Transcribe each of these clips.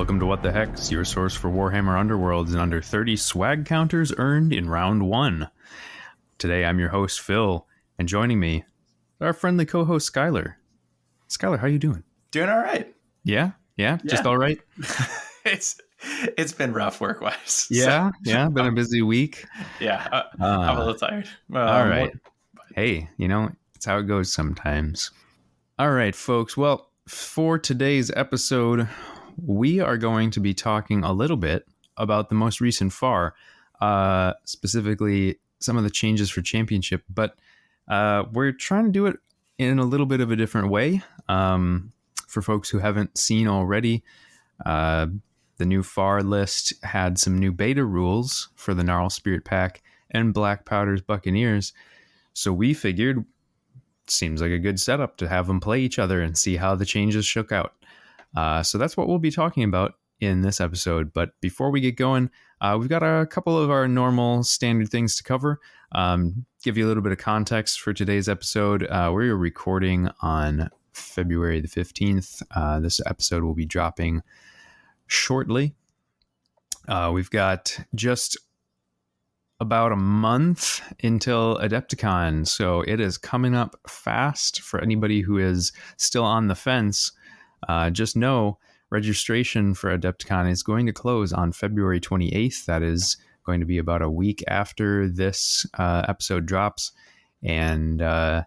Welcome to What the Hex, your source for Warhammer Underworlds and under 30 swag counters earned in round 1. Today I'm your host, Phil, and joining me, our friendly co-host, Skyler. Skyler, how you doing? Doing all right. Yeah? Just all right? It's been rough work-wise. Yeah? Been a busy week? Yeah, I'm a little tired. All right. Hey, it's how it goes sometimes. All right, folks. Well, for today's episode, we are going to be talking a little bit about the most recent FAR, specifically some of the changes for Championship, but we're trying to do it in a little bit of a different way. For folks who haven't seen already, the new FAR list had some new beta rules for the Gnarlspirit Pack and Blackpowder's Buccaneers, so we figured seems like a good setup to have them play each other and see how the changes shook out. So that's what we'll be talking about in this episode. But before we get going, we've got a couple of our normal standard things to cover. Give you a little bit of context for today's episode. We're recording on February the 15th. This episode will be dropping shortly. We've got just about a month until Adepticon, so it is coming up fast. For anybody who is still on the fence, just know registration for Adepticon is going to close on February 28th. That is going to be about a week after this episode drops. And we'll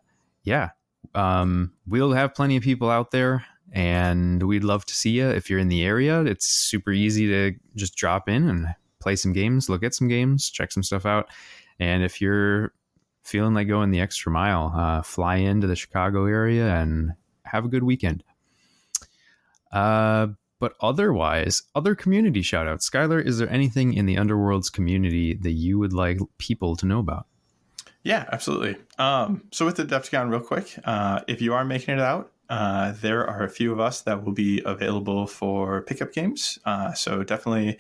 have plenty of people out there, and we'd love to see you. If you're in the area, it's super easy to just drop in and play some games, look at some games, check some stuff out. And if you're feeling like going the extra mile, fly into the Chicago area and have a good weekend. But otherwise, other community shout outs. Skyler, is there anything in the Underworlds community that you would like people to know about? Yeah, absolutely. So with the Adepticon, real quick, if you are making it out, there are a few of us that will be available for pickup games. So definitely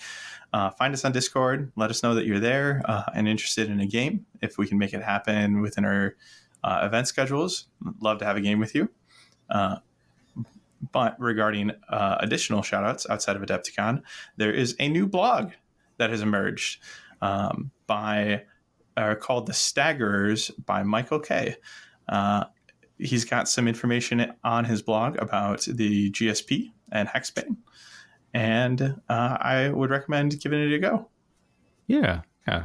find us on Discord. Let us know that you're there and interested in a game. If we can make it happen within our event schedules, love to have a game with you. But regarding additional shoutouts outside of Adepticon, there is a new blog that has emerged called The Staggerers by Michael K. He's got some information on his blog about the GSP and Hexbane, and I would recommend giving it a go. Yeah,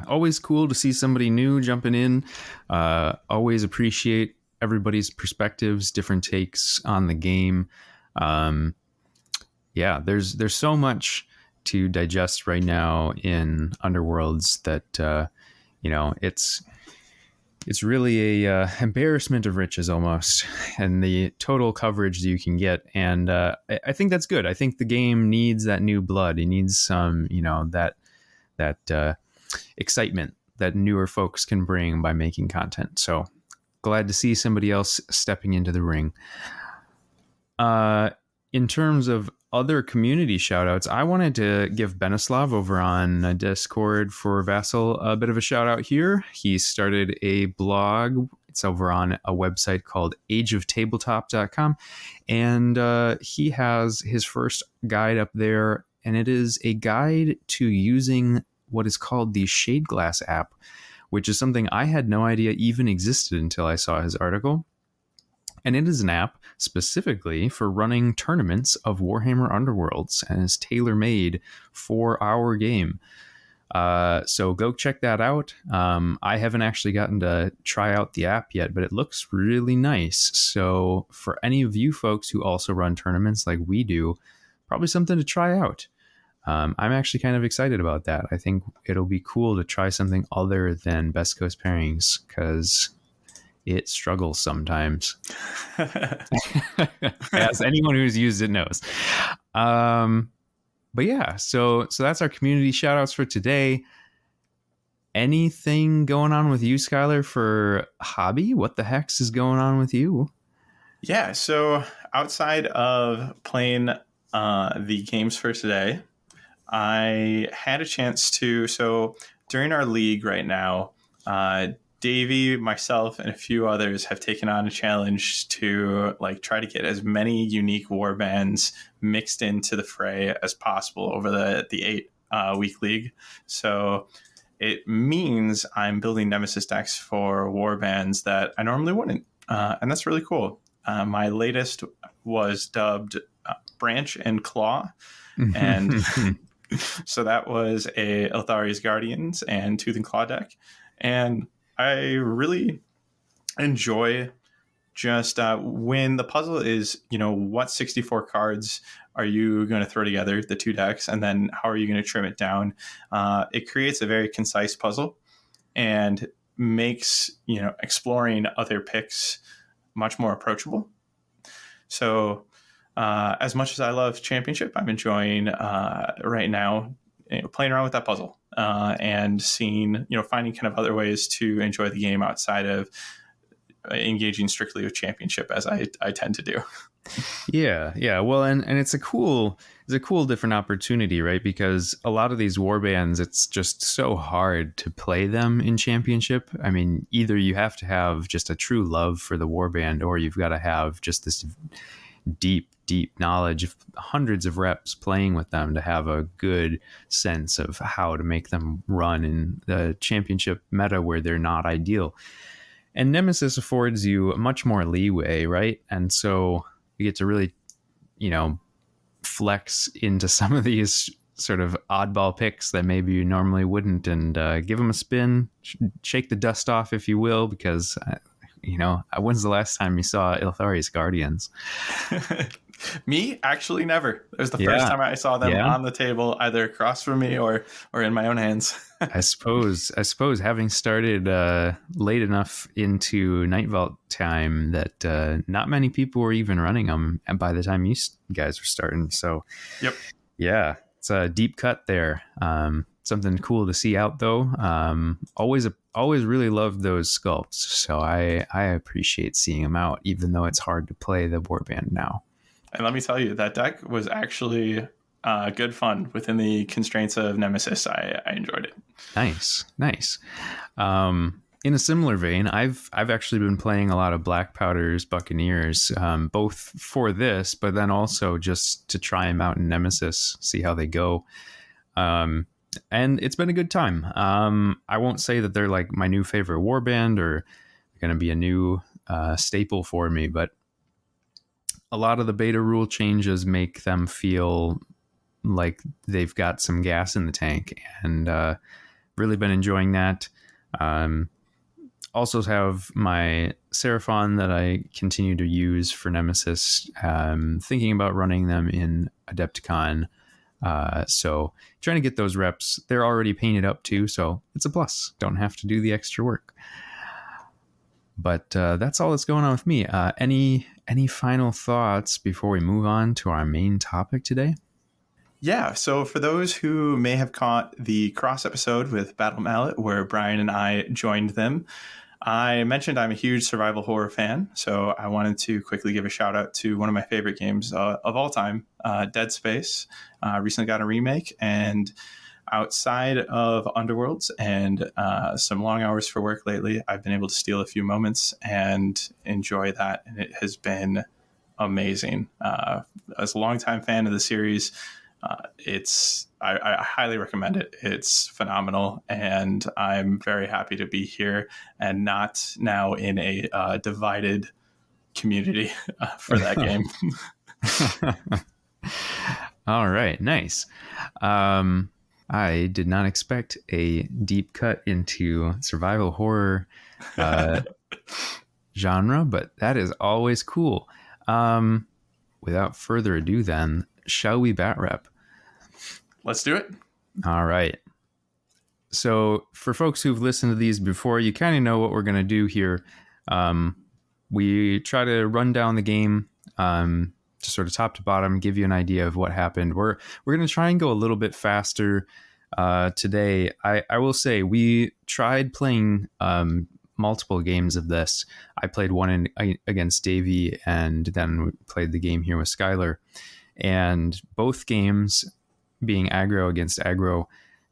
always cool to see somebody new jumping in. Always appreciate everybody's perspectives, different takes on the game. There's so much to digest right now in Underworlds that it's really a embarrassment of riches almost, and the total coverage that you can get. And I think that's good. I think the game needs that new blood. It needs some, that excitement that newer folks can bring by making content. So glad to see somebody else stepping into the ring. In terms of other community shoutouts, I wanted to give Benislav over on Discord for Vassal a bit of a shout out here. He started a blog. It's over on a website called ageoftabletop.com. And he has his first guide up there, and it is a guide to using what is called the Shadeglass app, which is something I had no idea even existed until I saw his article. And it is an app specifically for running tournaments of Warhammer Underworlds, and is tailor-made for our game. So go check that out. I haven't actually gotten to try out the app yet, but it looks really nice. So for any of you folks who also run tournaments like we do, probably something to try out. I'm actually kind of excited about that. I think it'll be cool to try something other than Best Coast Pairings, because it struggles sometimes. As anyone who's used it knows. But yeah, so that's our community shout outs for today. Anything going on with you, Skyler, for hobby? What the hex is going on with you? Yeah, so outside of playing the games for today, I had a chance to, so during our league right now, Davey, myself, and a few others have taken on a challenge to like try to get as many unique warbands mixed into the fray as possible over the 8 week league. So it means I'm building Nemesis decks for warbands that I normally wouldn't, and that's really cool. My latest was dubbed Branch and Claw, and so that was a Elthari's Guardians and Tooth and Claw deck, and I really enjoy just when the puzzle is, what 64 cards are you going to throw together, the 2 decks, and then how are you going to trim it down? It creates a very concise puzzle and makes, exploring other picks much more approachable. So as much as I love Championship, I'm enjoying right now playing around with that puzzle and seeing, finding kind of other ways to enjoy the game outside of engaging strictly with Championship, as I tend to do. Yeah. Well, and it's a cool different opportunity, right? Because a lot of these warbands, it's just so hard to play them in Championship. I mean, either you have to have just a true love for the warband, or you've got to have just this deep knowledge of hundreds of reps playing with them to have a good sense of how to make them run in the Championship meta where they're not ideal. And Nemesis affords you much more leeway, right? And so you get to really, flex into some of these sort of oddball picks that maybe you normally wouldn't, and give them a spin, shake the dust off, if you will, because when's the last time you saw Elthari's Guardians? Me? Actually, never. It was the first time I saw them on the table, either across from me or in my own hands. I suppose having started late enough into Night Vault time that not many people were even running them by the time you guys were starting. So, yep. Yeah, it's a deep cut there. Something cool to see out, though. Always really loved those sculpts, so I appreciate seeing them out, even though it's hard to play the warband now. And let me tell you, that deck was actually good fun within the constraints of Nemesis. I enjoyed it. Nice. In a similar vein, I've actually been playing a lot of Blackpowder's Buccaneers, both for this, but then also just to try them out in Nemesis, see how they go. And it's been a good time. I won't say that they're like my new favorite warband or going to be a new staple for me, but a lot of the beta rule changes make them feel like they've got some gas in the tank, and really been enjoying that. Also have my Seraphon that I continue to use for Nemesis, thinking about running them in Adepticon. So trying to get those reps. They're already painted up too, so it's a plus. Don't have to do the extra work. But that's all that's going on with me. Any final thoughts before we move on to our main topic today? Yeah, so for those who may have caught the cross episode with Battle Mallet, where Brian and I joined them, I mentioned I'm a huge survival horror fan, so I wanted to quickly give a shout out to one of my favorite games of all time, Dead Space. Recently got a remake, and outside of Underworlds and some long hours for work lately, I've been able to steal a few moments and enjoy that, and it has been amazing. As a longtime fan of the series, I highly recommend it. It's phenomenal, and I'm very happy to be here and not now in a divided community for that game. All right, nice. I did not expect a deep cut into survival horror genre, but that is always cool. Without further ado, then, shall we Batrep? Let's do it. All right. So for folks who've listened to these before, you kind of know what we're going to do here. We try to run down the game, just sort of top to bottom, give you an idea of what happened. We're going to try and go a little bit faster today. I will say we tried playing multiple games of this. I played one against Davey, and then we played the game here with Skyler. And both games, being aggro against aggro,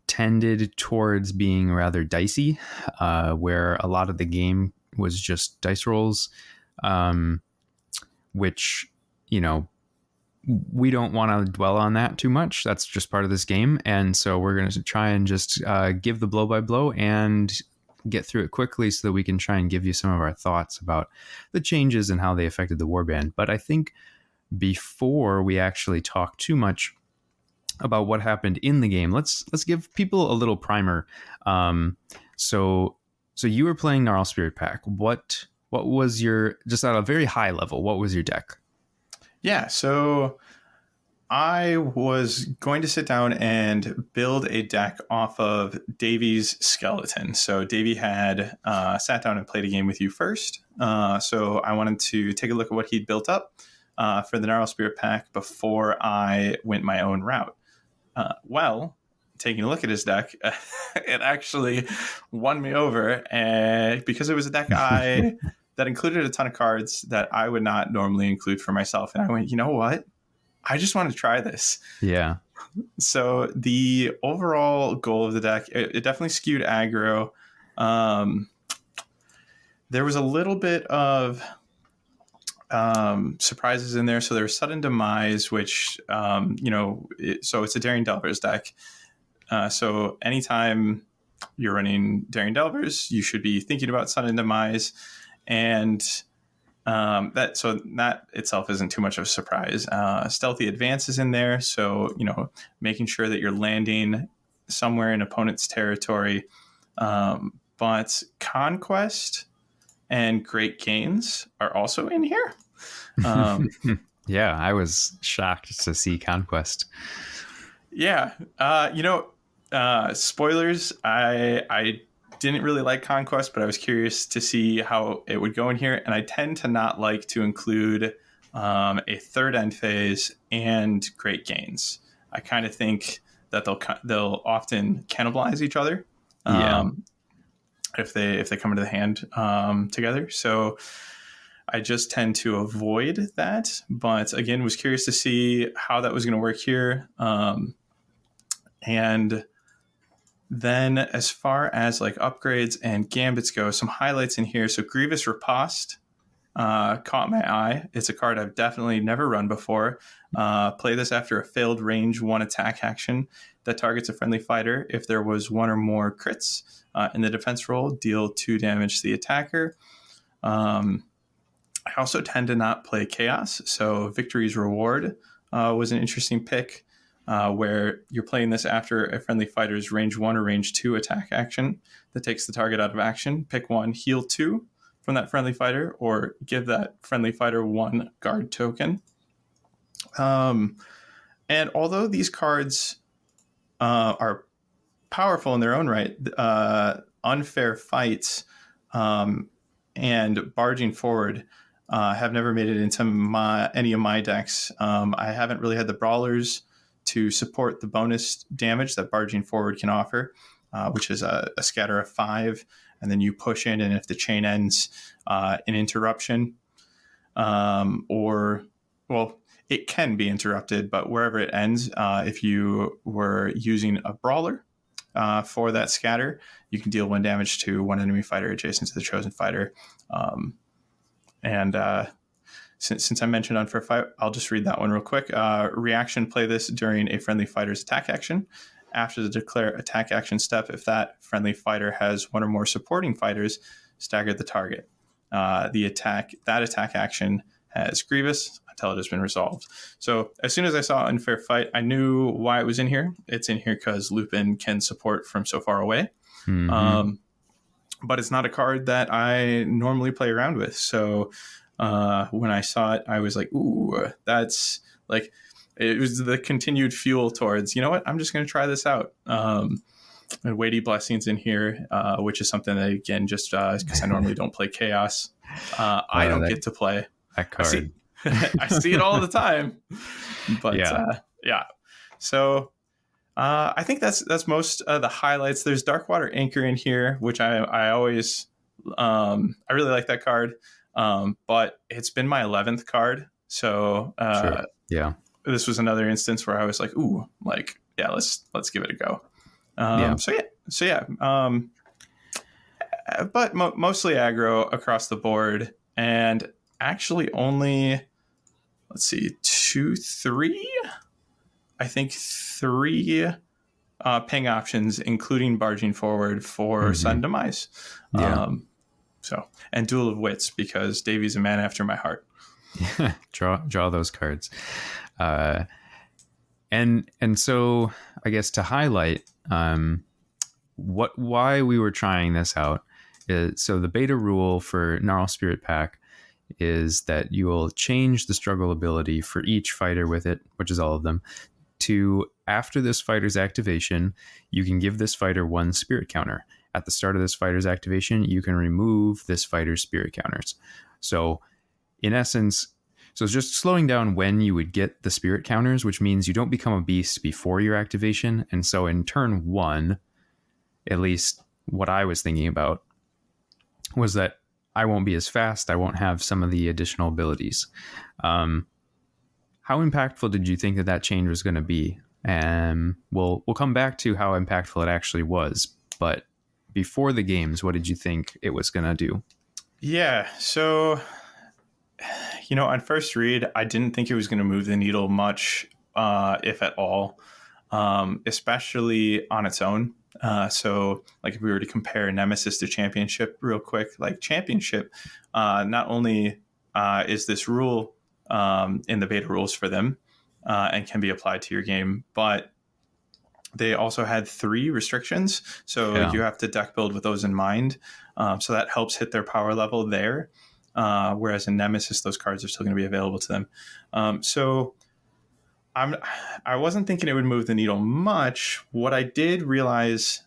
tended towards being rather dicey, where a lot of the game was just dice rolls, which, you know, we don't want to dwell on that too much. That's just part of this game. And so we're going to try and just give the blow by blow and get through it quickly so that we can try and give you some of our thoughts about the changes and how they affected the warband. But I think before we actually talk too much about what happened in the game, let's give people a little primer. So you were playing Gnarlspirit Pack. What was your, just at a very high level, what was your deck? Yeah, so I was going to sit down and build a deck off of Davy's skeleton. So Davy had sat down and played a game with you first. So I wanted to take a look at what he'd built up for the Gnarlspirit Pack before I went my own route. Well, taking a look at his deck, it actually won me over, and because it was a deck that included a ton of cards that I would not normally include for myself. And I went, you know what? I just want to try this. Yeah. So the overall goal of the deck, it definitely skewed aggro. There was a little bit of surprises in there. So there was Sudden Demise, which, so it's a Daring Delvers deck. So anytime you're running Daring Delvers, you should be thinking about Sudden Demise. And that itself isn't too much of a surprise. Stealthy Advance is in there, so making sure that you're landing somewhere in opponent's territory. But Conquest and Great Gains are also in here. Yeah, I was shocked to see Conquest. Yeah, spoilers. I didn't really like Conquest, but I was curious to see how it would go in here. And I tend to not like to include a third end phase and Great Gains. I kind of think that they'll often cannibalize each other if they come into the hand together. So I just tend to avoid that. But again, was curious to see how that was going to work here. And then as far as like upgrades and gambits go, some highlights in here. So Grievous Riposte caught my eye. It's a card I've definitely never run before. Play this after a failed range 1 attack action that targets a friendly fighter. If there was 1 or more crits in the defense roll, deal 2 damage to the attacker. I also tend to not play Chaos, so Victory's Reward was an interesting pick. Where you're playing this after a friendly fighter's range 1 or range 2 attack action that takes the target out of action. Pick 1, heal 2 from that friendly fighter, or give that friendly fighter 1 guard token. And although these cards are powerful in their own right, Unfair Fights and Barging Forward have never made it into any of my decks. I haven't really had the Brawlers to support the bonus damage that Barging Forward can offer, which is a scatter of 5, and then you push in, and if the chain ends, an interruption, it can be interrupted, but wherever it ends, if you were using a Brawler for that scatter, you can deal 1 damage to 1 enemy fighter adjacent to the chosen fighter. Since I mentioned Unfair Fight, I'll just read that one real quick. Reaction, play this during a friendly fighter's attack action. After the declare attack action step, if that friendly fighter has 1 or more supporting fighters, stagger the target. That attack action has Grievous until it has been resolved. So as soon as I saw Unfair Fight, I knew why it was in here. It's in here because Lupin can support from so far away. Mm-hmm. But it's not a card that I normally play around with. So when I saw it, I was like, ooh, that's like, it was the continued fuel towards, you know what, I'm just going to try this out. And Weighty Blessings in here, which is something that, again, just because I normally don't play Chaos, I don't get to play. That card. I see it all the time. But yeah. So I think that's most of the highlights. There's Darkwater Anchor in here, which I always, I really like that card. But it's been my 11th card. So sure. Yeah, this was another instance where I was like, ooh, like, yeah, let's give it a go. Yeah. But mostly aggro across the board, and actually only, let's see, I think three ping options, including barging forward for Mm-hmm. sudden demise. Yeah. And Duel of Wits, because Davy's a man after my heart. draw those cards. And so I guess to highlight why we were trying this out is, so the beta rule for Gnarlspirit Pack is that you will change the struggle ability for each fighter with it, which is all of them, to after this fighter's activation, you can give this fighter 1 spirit counter. At the start of this fighter's activation, you can remove this fighter's spirit counters. So in essence, so it's just slowing down when you would get the spirit counters, which means you don't become a beast before your activation. And so in turn 1, at least what I was thinking about was that I won't be as fast. I won't have some of the additional abilities. How impactful did you think that change was going to be? And we'll come back to how impactful it actually was. But before the games, what did you think it was going to do? Yeah, so, on first read, I didn't think it was going to move the needle much, if at all, especially on its own. So, like, if we were to compare Nemesis to Championship real quick, like Championship, not only is this rule in the beta rules for them and can be applied to your game, but they also had 3 restrictions. So you have to deck build with those in mind. So that helps hit their power level there. Whereas in Nemesis, those cards are still going to be available to them. So I wasn't thinking it would move the needle much. What I did realize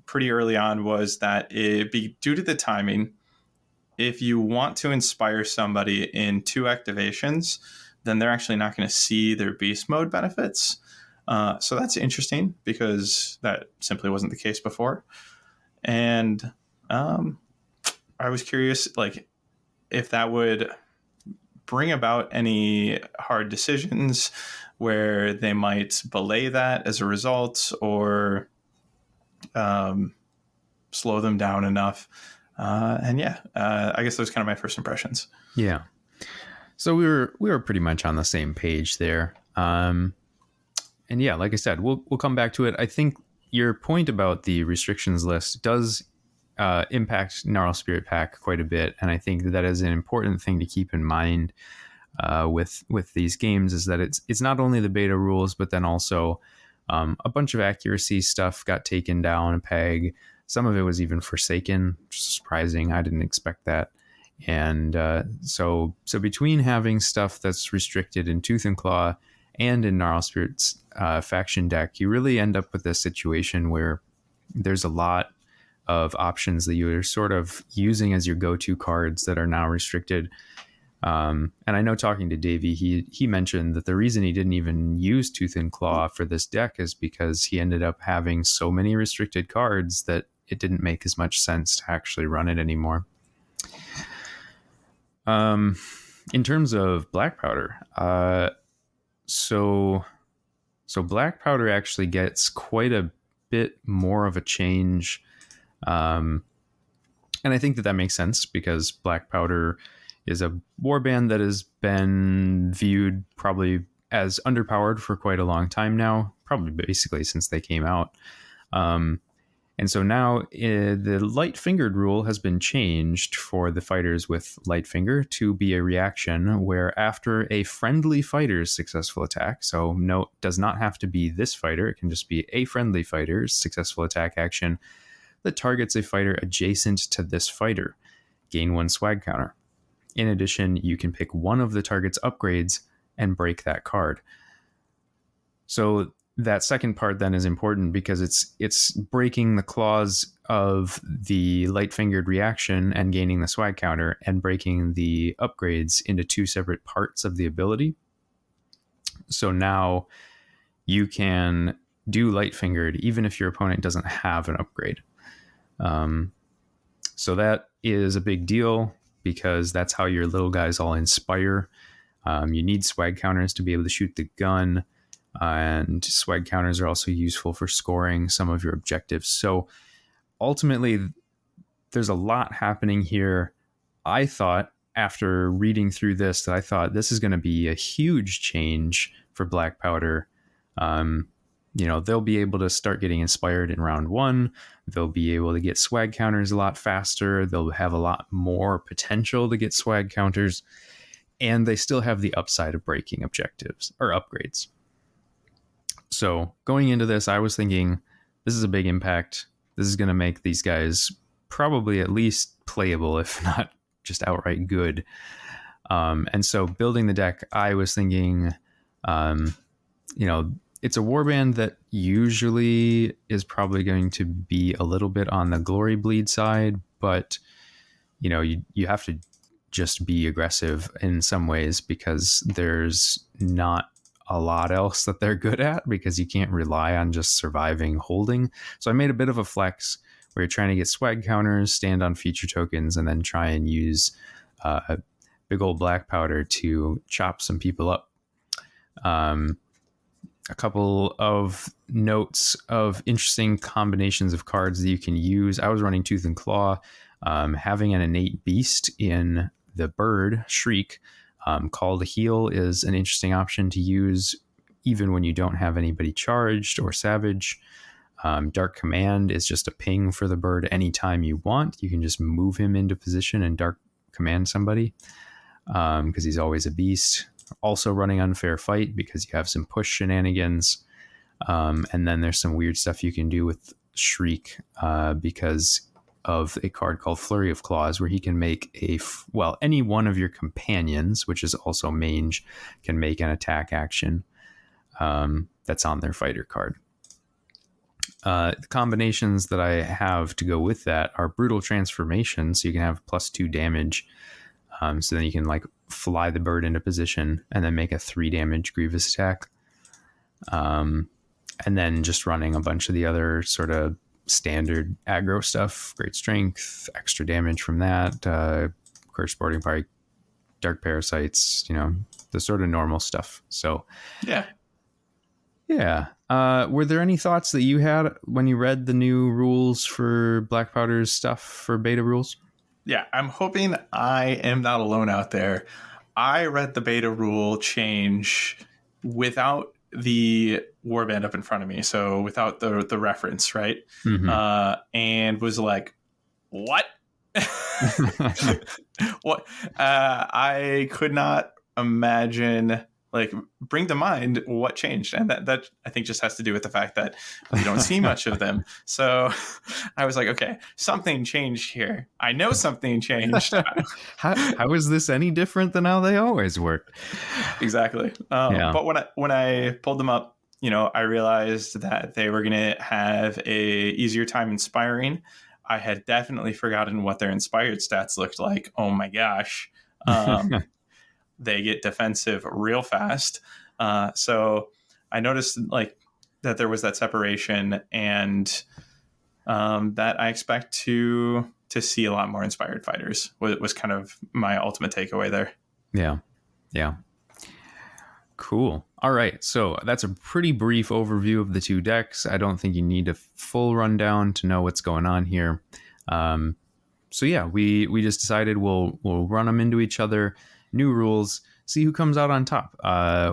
pretty early on was that it be due to the timing. If you want to inspire somebody in 2 activations, then they're actually not going to see their beast mode benefits. So that's interesting, because that simply wasn't the case before. And I was curious, like, if that would bring about any hard decisions where they might belay that as a result, or slow them down enough. I guess those are kind of my first impressions. Yeah. So we were pretty much on the same page there. And yeah, like I said, we'll come back to it. I think your point about the restrictions list does impact Gnarlspirit Pack quite a bit, and I think that is an important thing to keep in mind with these games, is that it's not only the beta rules, but then also a bunch of accuracy stuff got taken down a peg. Some of it was even forsaken, which is surprising. I didn't expect that. And so between having stuff that's restricted in Tooth and Claw and in Gnarlspirit's faction deck, you really end up with this situation where there's a lot of options that you're sort of using as your go-to cards that are now restricted. And I know, talking to Davey, he mentioned that the reason he didn't even use Tooth and Claw for this deck is because he ended up having so many restricted cards that it didn't make as much sense to actually run it anymore. In terms of Blackpowder, so Blackpowder actually gets quite a bit more of a change. And I think that makes sense, because Blackpowder is a warband that has been viewed probably as underpowered for quite a long time now, probably basically since they came out. And so now the light fingered rule has been changed for the fighters with light finger to be a reaction where, after a friendly fighter's successful attack, so no, does not have to be this fighter, it can just be a friendly fighter's successful attack action that targets a fighter adjacent to this fighter, gain 1 swag counter. In addition, you can pick one of the target's upgrades and break that card. So that second part then is important, because it's breaking the clause of the light fingered reaction and gaining the swag counter, and breaking the upgrades into 2 separate parts of the ability. So now you can do light fingered even if your opponent doesn't have an upgrade. So that is a big deal, because that's how your little guys all inspire. You need swag counters to be able to shoot the gun. and swag counters are also useful for scoring some of your objectives. So ultimately, there's a lot happening here. I thought, after reading through this, that I thought this is going to be a huge change for Blackpowder. They'll be able to start getting inspired in round 1. They'll be able to get swag counters a lot faster. They'll have a lot more potential to get swag counters. And they still have the upside of breaking objectives or upgrades. So going into this, I was thinking, this is a big impact. This is going to make these guys probably at least playable, if not just outright good. And so building the deck, I was thinking, it's a warband that usually is probably going to be a little bit on the glory bleed side, but you have to just be aggressive in some ways because there's not a lot else that they're good at, because you can't rely on just surviving holding. So I made a bit of a flex where you're trying to get swag counters, stand on feature tokens, and then try and use big old Blackpowder to chop some people up. A couple of notes of interesting combinations of cards that you can use. I was running Tooth and Claw. Having an innate beast in the bird, Shriek, Call to Heal is an interesting option to use even when you don't have anybody charged or savage. Dark Command is just a ping for the bird anytime you want. You can just move him into position and Dark Command somebody because he's always a beast. Also running Unfair Fight because you have some push shenanigans. And then there's some weird stuff you can do with Shriek because of a card called Flurry of Claws, where he can make any one of your companions, which is also Mange, can make an attack action that's on their fighter card. The combinations that I have to go with that are Brutal Transformation, so you can have +2 damage. So then you can fly the bird into position and then make a 3 damage Grievous attack. And then just running a bunch of the other sort of standard aggro stuff, Great Strength, extra damage from that, Curse Boarding Party, Dark Parasites, the sort of normal stuff. So yeah. Were there any thoughts that you had when you read the new rules for Blackpowder's stuff for beta rules? Yeah, I'm hoping I am not alone out there. I read the beta rule change without the warband up in front of me, so without the reference, right? Mm-hmm. And was like, what? What? I could not imagine, bring to mind what changed. And that I think just has to do with the fact that we don't see much of them. So I was like, okay, something changed here. I know something changed. How is this any different than how they always work? Exactly. But when I pulled them up, I realized that they were going to have a easier time inspiring. I had definitely forgotten what their inspired stats looked like. Oh my gosh. They get defensive real fast. So I noticed that there was that separation, and that I expect to see a lot more inspired fighters was kind of my ultimate takeaway there. Yeah. Cool. All right. So that's a pretty brief overview of the two decks. I don't think you need a full rundown to know what's going on here. So yeah, we just decided we'll run them into each other. New rules, see who comes out on top.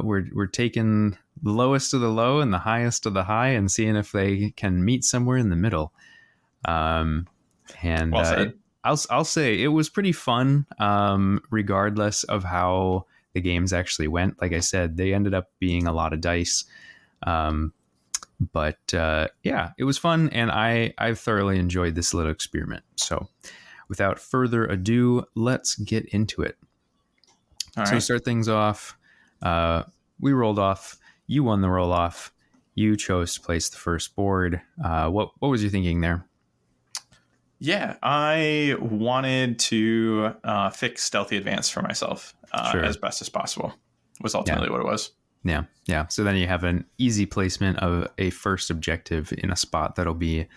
We're taking the lowest of the low and the highest of the high and seeing if they can meet somewhere in the middle. I'll say it was pretty fun, regardless of how the games actually went. Like I said, they ended up being a lot of dice. But it was fun, and I thoroughly enjoyed this little experiment. So without further ado, let's get into it. All right. So to start things off, we rolled off. You won the roll off. You chose to place the first board. What was your thinking there? Yeah, I wanted to fix Stealthy Advance for myself as best as possible. Was ultimately what it was. Yeah. So then you have an easy placement of a first objective in a spot that'll be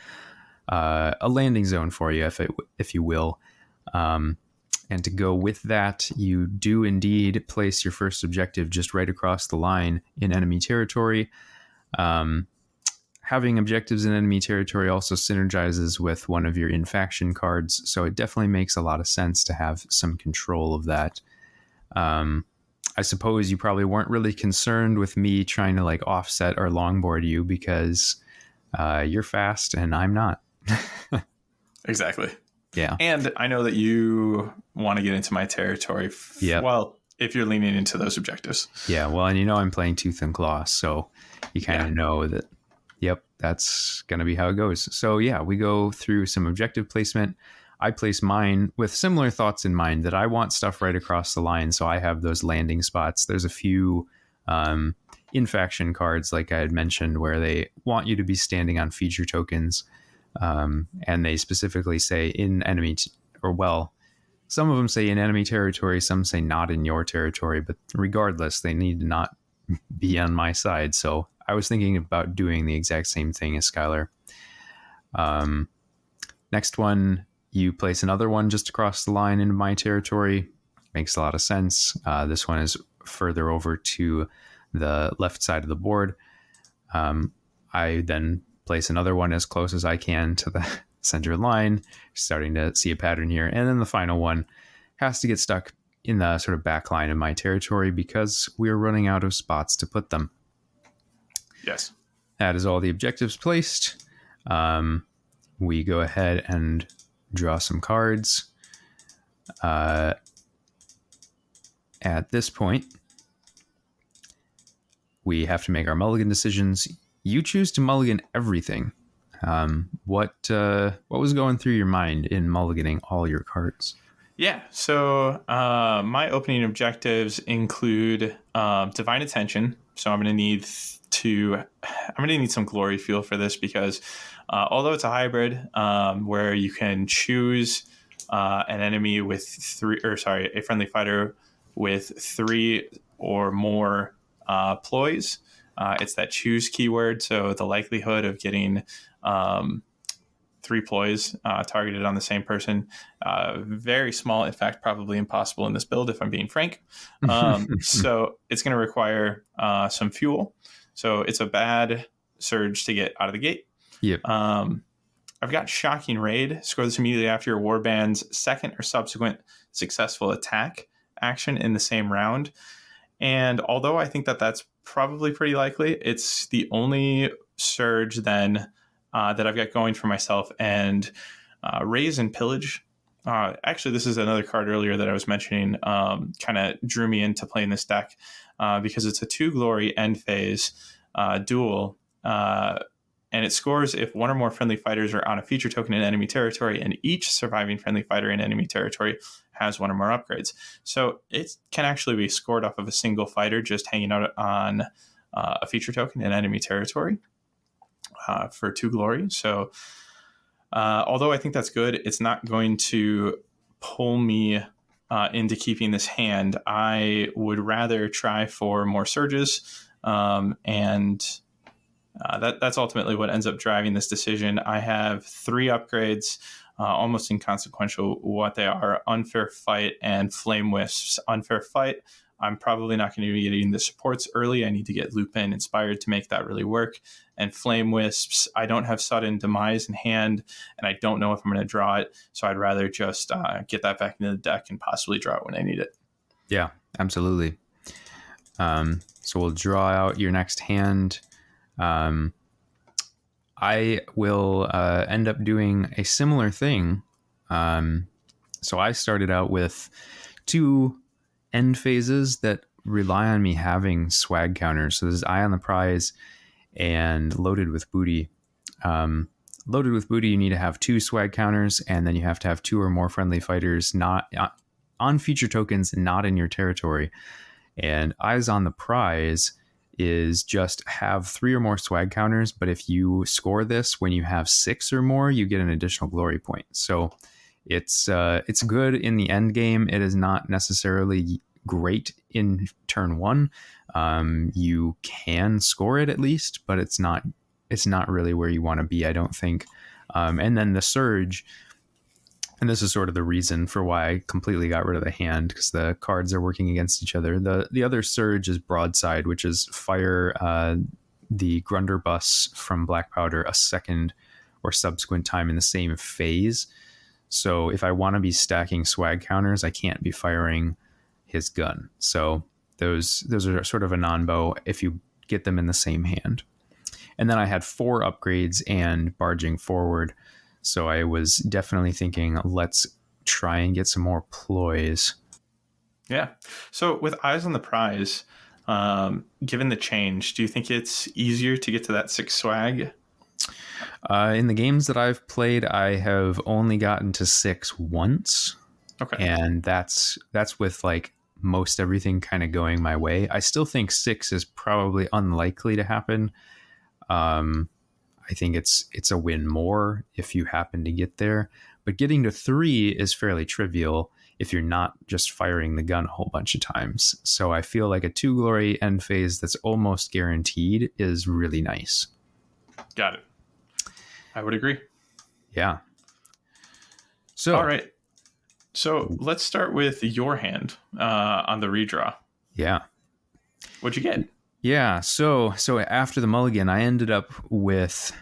a landing zone for you, if you will. And to go with that, you do indeed place your first objective just right across the line in enemy territory. Having objectives in enemy territory also synergizes with one of your in-faction cards, so it definitely makes a lot of sense to have some control of that. I suppose you probably weren't really concerned with me trying to like offset or longboard you because you're fast and I'm not. Exactly. Yeah. And I know that you want to get into my territory. Yep. Well, if you're leaning into those objectives. Yeah. Well, and you know I'm playing Tooth and Claw, so you kind of know that. Yep, that's going to be how it goes. So yeah, we go through some objective placement. I place mine with similar thoughts in mind that I want stuff right across the line, so I have those landing spots. There's a few in-faction cards, like I had mentioned, where they want you to be standing on feature tokens, and they specifically say in enemy, some of them say in enemy territory, some say not in your territory, but regardless, they need to not be on my side. So I was thinking about doing the exact same thing as Skyler. Next one, you place another one just across the line into my territory. Makes a lot of sense. This one is further over to the left side of the board. I then place another one as close as I can to the center line, starting to see a pattern here. And then the final one has to get stuck in the sort of back line of my territory because we're running out of spots to put them. Yes. That is all the objectives placed. We go ahead and draw some cards. At this point, we have to make our mulligan decisions. You choose to mulligan everything. What was going through your mind in mulliganing all your cards? Yeah, so my opening objectives include Divine Attention. So I'm going to need some glory fuel for this because although it's a hybrid where you can choose an enemy with a friendly fighter with 3 or more ploys. It's that choose keyword, so the likelihood of getting 3 ploys targeted on the same person, very small, in fact, probably impossible in this build, if I'm being frank. So it's going to require some fuel. So it's a bad surge to get out of the gate. Yep. I've got Shocking Raid. Score this immediately after your warband's second or subsequent successful attack action in the same round. And although I think that that's probably pretty likely, it's the only surge then that I've got going for myself. And Raise and Pillage. Actually, this is another card earlier that I was mentioning, kind of drew me into playing this deck because it's a 2 glory end phase duel. And it scores if one or more friendly fighters are on a feature token in enemy territory, and each surviving friendly fighter in enemy territory has 1 or more upgrades. So it can actually be scored off of a single fighter just hanging out on a feature token in enemy territory for 2 glory. So although I think that's good, it's not going to pull me into keeping this hand. I would rather try for more surges, and that's ultimately what ends up driving this decision. I have 3 upgrades, almost inconsequential what they are: Unfair Fight and Flame Wisps. Unfair Fight, I'm probably not going to be getting the supports early. I need to get Lupin Inspired to make that really work. And Flame Wisps, I don't have Sudden Demise in hand, and I don't know if I'm going to draw it, so I'd rather just get that back into the deck and possibly draw it when I need it. Yeah, absolutely. So we'll draw out your next hand. I will end up doing a similar thing. So I started out with 2 end phases that rely on me having swag counters. So there's Eye on the Prize and Loaded with Booty. Loaded with Booty, you need to have 2 swag counters, and then you have to have 2 or more friendly fighters not on feature tokens, not in your territory. And Eyes on the Prize is just have 3 or more swag counters, but if you score this when you have 6 or more, you get an additional glory point. So it's good in the end game. It is not necessarily great in turn 1. You can score it at least, but it's not really where you want to be, I don't think. And then the surge, And this is sort of the reason for why I completely got rid of the hand, because the cards are working against each other. The other surge is broadside, which is fire the Grunderbus from Blackpowder a second or subsequent time in the same phase. So if I want to be stacking swag counters, I can't be firing his gun. So those are sort of a non-bow if you get them in the same hand. And then I had 4 upgrades and barging forward. So I was definitely thinking, let's try and get some more ploys. Yeah. So with eyes on the prize, given the change, do you think it's easier to get to that 6 swag? In the games that I've played, I have only gotten to 6 once. Okay. And that's with like most everything kind of going my way. I still think 6 is probably unlikely to happen. I think it's a win more if you happen to get there. But getting to 3 is fairly trivial if you're not just firing the gun a whole bunch of times. So I feel like a 2 glory end phase that's almost guaranteed is really nice. Got it. I would agree. Yeah. So all right. So let's start with your hand on the redraw. Yeah. What'd you get? Yeah. So after the mulligan, I ended up with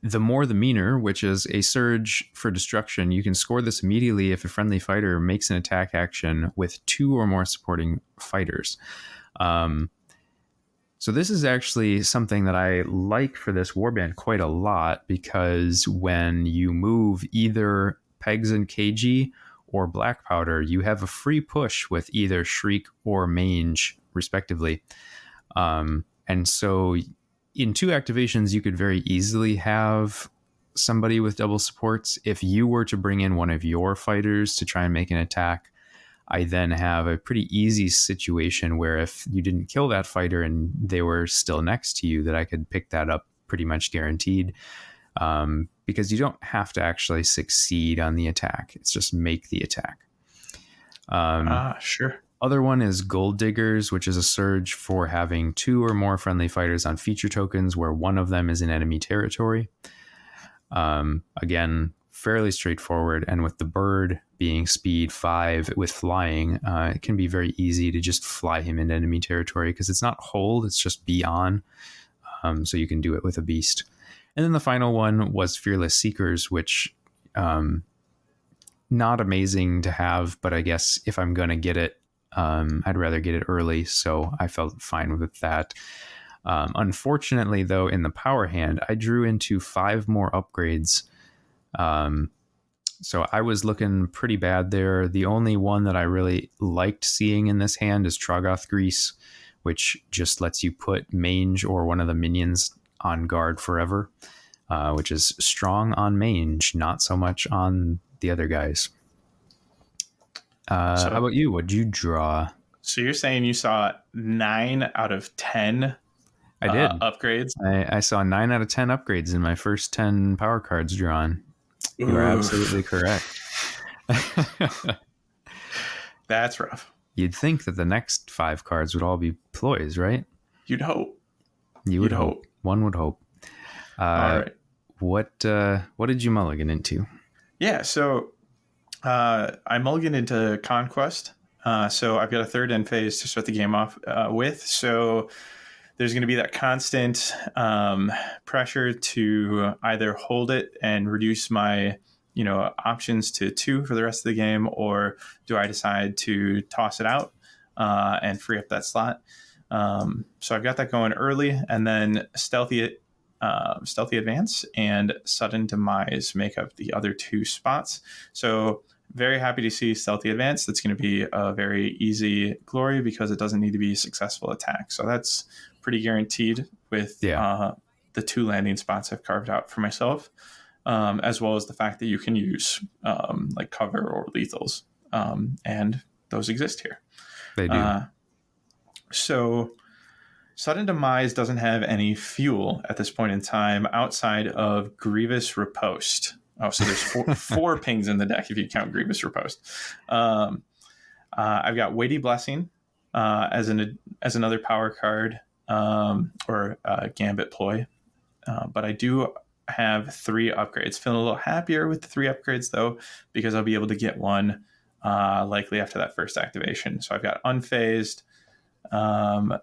the More the Meaner, which is a surge for destruction. You can score this immediately if a friendly fighter makes an attack action with 2 or more supporting fighters. So this is actually something that I like for this warband quite a lot, because when you move either Pegs and KG or Blackpowder, you have a free push with either Shriek or Mange, respectively. And so in 2 activations, you could very easily have somebody with double supports. If you were to bring in one of your fighters to try and make an attack, I then have a pretty easy situation where if you didn't kill that fighter and they were still next to you, that I could pick that up pretty much guaranteed. Because you don't have to actually succeed on the attack. It's just make the attack. Sure. Other one is Gold Diggers, which is a surge for having 2 or more friendly fighters on feature tokens where one of them is in enemy territory. Again, fairly straightforward. And with the bird being speed 5 with flying, it can be very easy to just fly him into enemy territory because it's not hold, it's just be on. So you can do it with a beast. And then the final one was Fearless Seekers, which not amazing to have, but I guess if I'm going to get it, I'd rather get it early. So I felt fine with that. Unfortunately, though, in the power hand, I drew into 5 more upgrades. So I was looking pretty bad there. The only one that I really liked seeing in this hand is Troggoth Grease, which just lets you put Mange or one of the minions on guard forever, which is strong on Mange, not so much on the other guys. How about you? What'd you draw? So you're saying you saw 9 out of 10 I did. Upgrades? I saw 9 out of 10 upgrades in my first 10 power cards drawn. You are absolutely correct. That's rough. You'd think that the next 5 cards would all be ploys, right? You'd hope. You would hope. One would hope. All right. What did you mulligan into? Yeah, so I mulliganed into Conquest. So I've got a 3rd end phase to start the game off with. So there's going to be that constant pressure to either hold it and reduce my, options to 2 for the rest of the game, or do I decide to toss it out and free up that slot? So I've got that going early, and then Stealthy Advance and Sudden Demise make up the other 2 spots. So very happy to see Stealthy Advance. That's going to be a very easy glory because it doesn't need to be a successful attack. So that's pretty guaranteed with the 2 landing spots I've carved out for myself, as well as the fact that you can use like cover or lethals, and those exist here. They do. So Sudden Demise doesn't have any fuel at this point in time outside of Grievous Riposte. Oh, so there's 4 pings in the deck if you count Grievous Riposte. I've got Weighty Blessing as another power card, or Gambit Ploy. But I do have 3 upgrades. Feeling a little happier with the 3 upgrades, though, because I'll be able to get one likely after that first activation. So I've got Unfazed,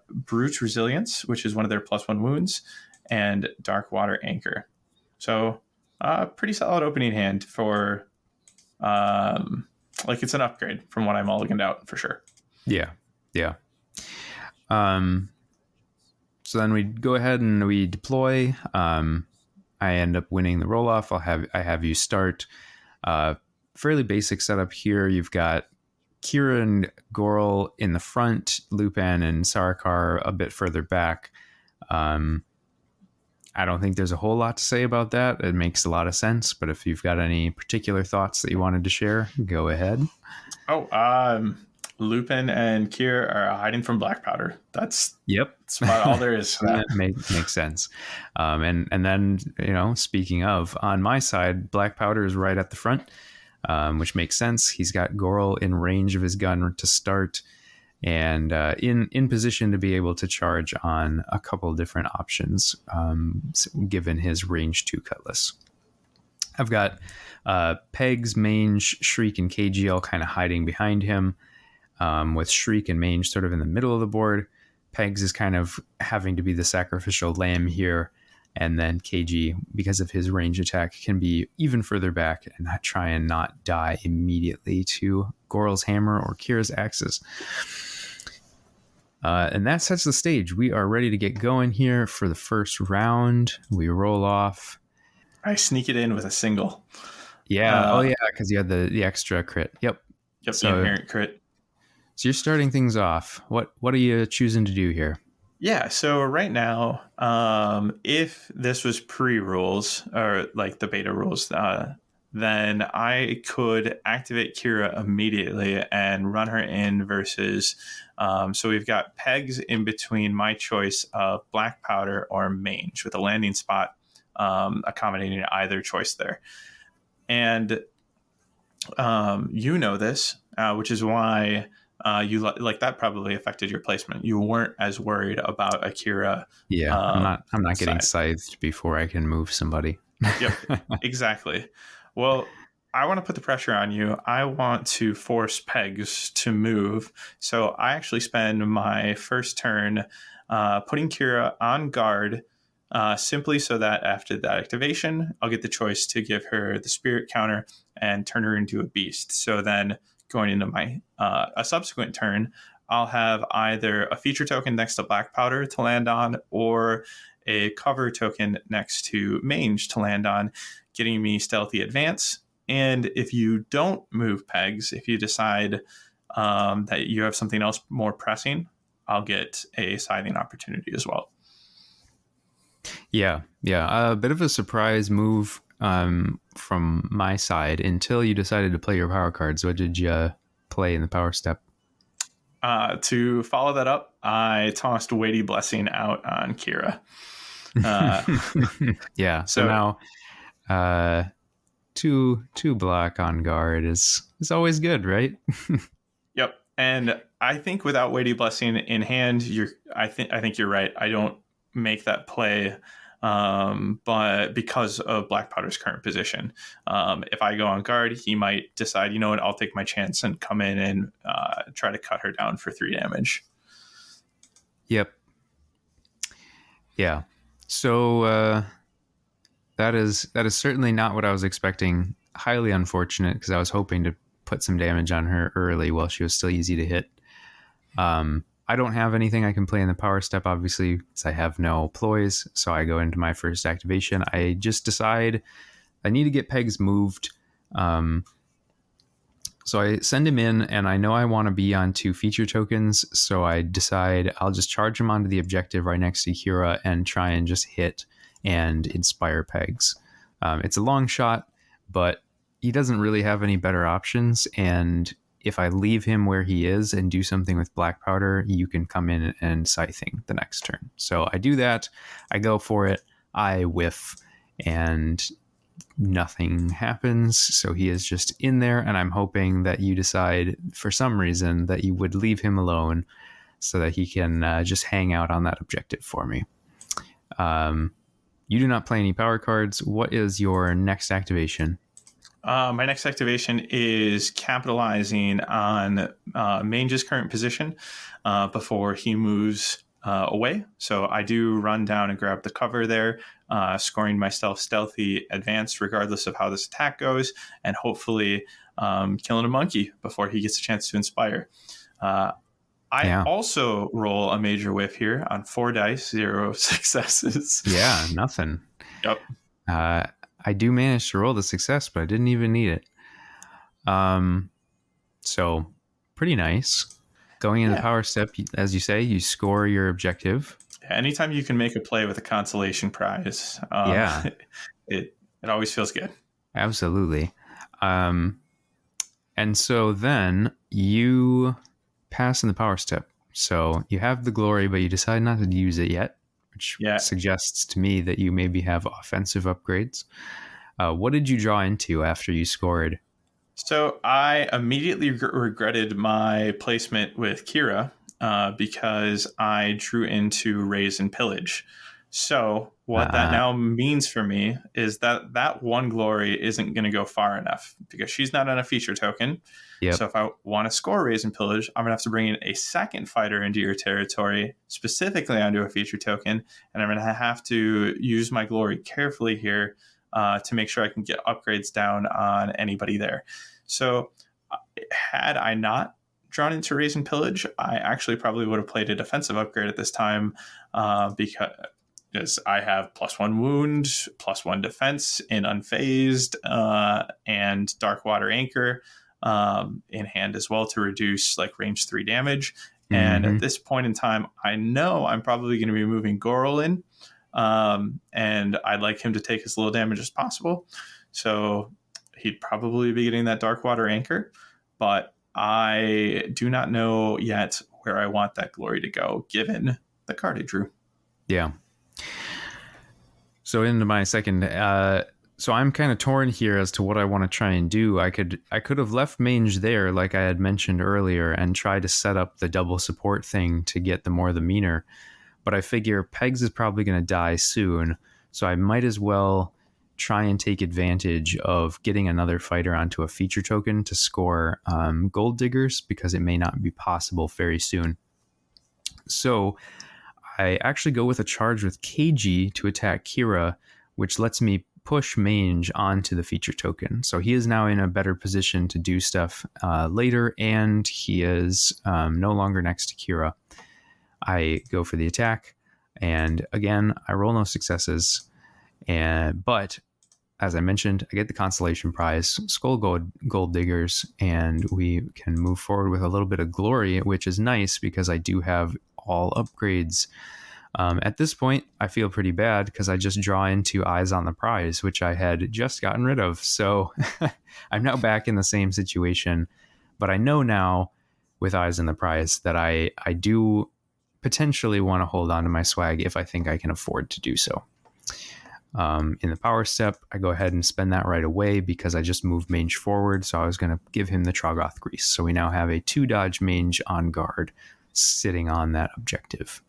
Brute Resilience, which is one of their +1 wounds, and Dark Water Anchor. So pretty solid opening hand for it's an upgrade from what I mulliganed out for sure. Yeah. So then we go ahead and we deploy. I end up winning the roll off. I have you start. Fairly basic setup here. You've got Kira and Goral in the front, Lupin and Sarkar a bit further back. I don't think there's a whole lot to say about that. It makes a lot of sense, but if you've got any particular thoughts that you wanted to share, go ahead. Lupin and Kira are hiding from Blackpowder. That's about all there is. That makes sense. And then, speaking of, on my side, Blackpowder is right at the front, which makes sense. He's got Goral in range of his gun to start, and in position to be able to charge on a couple of different options, given his range 2 cutlass. I've got Pegs, Mange, Shriek, and KG all kind of hiding behind him, with Shriek and Mange sort of in the middle of the board. Pegs is kind of having to be the sacrificial lamb here, and then KG, because of his range attack, can be even further back and try and not die immediately to Goral's hammer or Kira's axes. And that sets the stage. We are ready to get going here for the first round. We roll off. I sneak it in with a single. Yeah. Because you had the extra crit. Yep. So, the inherent crit. So you're starting things off. What are you choosing to do here? Yeah. So right now, if this was pre-rules or like the beta rules, then I could activate Kira immediately and run her in versus. So we've got Pegs in between my choice of Blackpowder or Mange, with a landing spot accommodating either choice there. And this, which is why you like that probably affected your placement. You weren't as worried about Akira. Yeah, I'm not getting scythed before I can move somebody. Yep, exactly. Well, I want to put the pressure on you. I want to force Pegs to move. So I actually spend my first turn putting Kira on guard, simply so that after that activation, I'll get the choice to give her the spirit counter and turn her into a beast. So then going into my a subsequent turn, I'll have either a feature token next to Blackpowder to land on, or a cover token next to Mange to land on, getting me stealthy advance. And if you don't move Pegs, if you decide that you have something else more pressing, I'll get a scything opportunity as well. Yeah. A bit of a surprise move from my side until you decided to play your power cards. What did you play in the power step? To follow that up, I tossed Weighty Blessing out on Kira. Yeah. So now, two black on guard is always good, right? Yep. And I think without Weighty Blessing in hand, I think you're right. I don't make that play, but because of Blackpowder's current position, if I go on guard, he might decide, you know what, I'll take my chance and come in and try to cut her down for 3 damage. Yep. Yeah. So that is certainly not what I was expecting. Highly unfortunate, because I was hoping to put some damage on her early while she was still easy to hit. I don't have anything I can play in the power step, obviously, because I have no ploys. So I go into my first activation. I just decide I need to get Pegs moved. So I send him in, and I know I want to be on 2 feature tokens. So I decide I'll just charge him onto the objective right next to Kira and try and just hit and inspire Pegs. It's a long shot, but he doesn't really have any better options. And if I leave him where he is and do something with Blackpowder, you can come in and scything the next turn. So I do that. I go for it. I whiff, and nothing happens. So he is just in there, and I'm hoping that you decide for some reason that you would leave him alone so that he can just hang out on that objective for me. You do not play any power cards. What is your next activation? My next activation is capitalizing on Mange's current position before he moves away. So I do run down and grab the cover there, scoring myself stealthy advance regardless of how this attack goes, and hopefully killing a monkey before he gets a chance to inspire. I also roll a major whiff here on 4 dice, 0 successes. Yeah, nothing. Yep. I do manage to roll the success, but I didn't even need it. So pretty nice. Going into the power step, as you say, you score your objective. Anytime you can make a play with a consolation prize, it always feels good. Absolutely. And so then you pass in the power step. So you have the glory, but you decide not to use it yet, which suggests to me that you maybe have offensive upgrades. What did you draw into after you scored? So I immediately regretted my placement with Kira because I drew into Raise and Pillage. So what that now means for me is that one glory isn't going to go far enough because she's not on a feature token. Yep. So if I want to score Raise and Pillage, I'm going to have to bring in a second fighter into your territory, specifically onto a feature token, and I'm going to have to use my glory carefully here to make sure I can get upgrades down on anybody there. So had I not drawn into Raise and Pillage, I actually probably would have played a defensive upgrade at this time because I have +1 wound, +1 defense in Unfazed, and Darkwater Anchor in hand as well to reduce like range 3 damage. Mm-hmm. And at this point in time, I know I'm probably going to be moving Goral in, and I'd like him to take as little damage as possible. So he'd probably be getting that Darkwater Anchor, but I do not know yet where I want that glory to go, given the card I drew. Yeah. So into my second, so I'm kind of torn here as to what I want to try and do. I could have left Mange there, like I had mentioned earlier, and try to set up the double support thing to get the more the meaner. But I figure Pegs is probably going to die soon, so I might as well try and take advantage of getting another fighter onto a feature token to score gold diggers, because it may not be possible very soon. So I actually go with a charge with KG to attack Kira, which lets me push Mange onto the feature token. So he is now in a better position to do stuff later, and he is no longer next to Kira. I go for the attack, and again, I roll no successes. But as I mentioned, I get the consolation prize, Skull Gold Diggers, and we can move forward with a little bit of glory, which is nice because I do have all upgrades. At this point, I feel pretty bad because I just draw into Eyes on the Prize, which I had just gotten rid of. So I'm now back in the same situation. But I know now with Eyes on the Prize that I do potentially want to hold on to my swag if I think I can afford to do so. In the power step, I go ahead and spend that right away because I just moved Mange forward. So I was going to give him the Troggoth Grease. So we now have a 2 dodge Mange on guard sitting on that objective.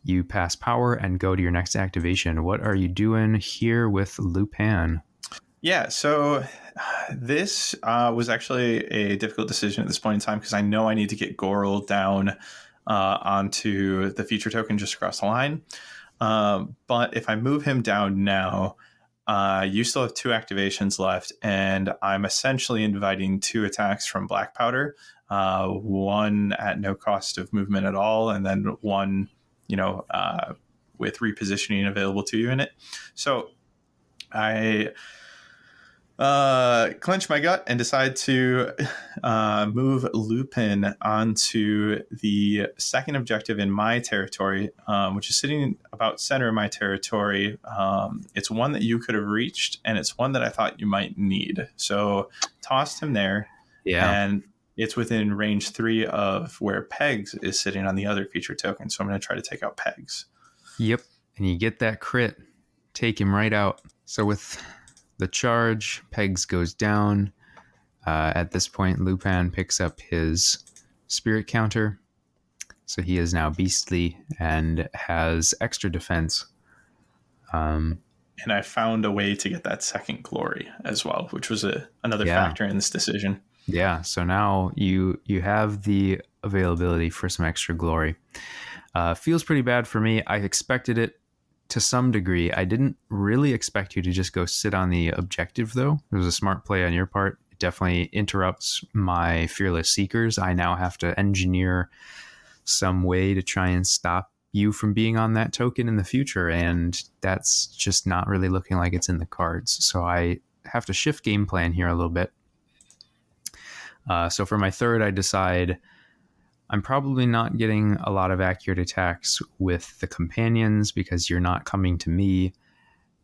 You pass power and go to your next activation. What are you doing here with Lupin? Yeah, so this was actually a difficult decision at this point in time because I know I need to get Goral down onto the feature token just across the line. But if I move him down now, you still have 2 activations left, and I'm essentially inviting 2 attacks from Blackpowder. One at no cost of movement at all, and then one, with repositioning available to you in it. So I clench my gut and decide to move Lupin onto the second objective in my territory, which is sitting about center of my territory. It's one that you could have reached, and it's one that I thought you might need. So tossed him there. Yeah. And it's within range 3 of where Pegs is sitting on the other feature token. So I'm going to try to take out Pegs. Yep. And you get that crit. Take him right out. So with the charge, Pegs goes down. At this point, Lupin picks up his spirit counter. So he is now beastly and has extra defense. And I found a way to get that second glory as well, which was another Yeah. factor in this decision. Yeah. So now you have the availability for some extra glory. Feels pretty bad for me. I expected it to some degree. I didn't really expect you to just go sit on the objective, though. It was a smart play on your part. It definitely interrupts my Fearless Seekers. I now have to engineer some way to try and stop you from being on that token in the future, and that's just not really looking like it's in the cards. So I have to shift game plan here a little bit. So for my third, I decide I'm probably not getting a lot of accurate attacks with the companions because you're not coming to me,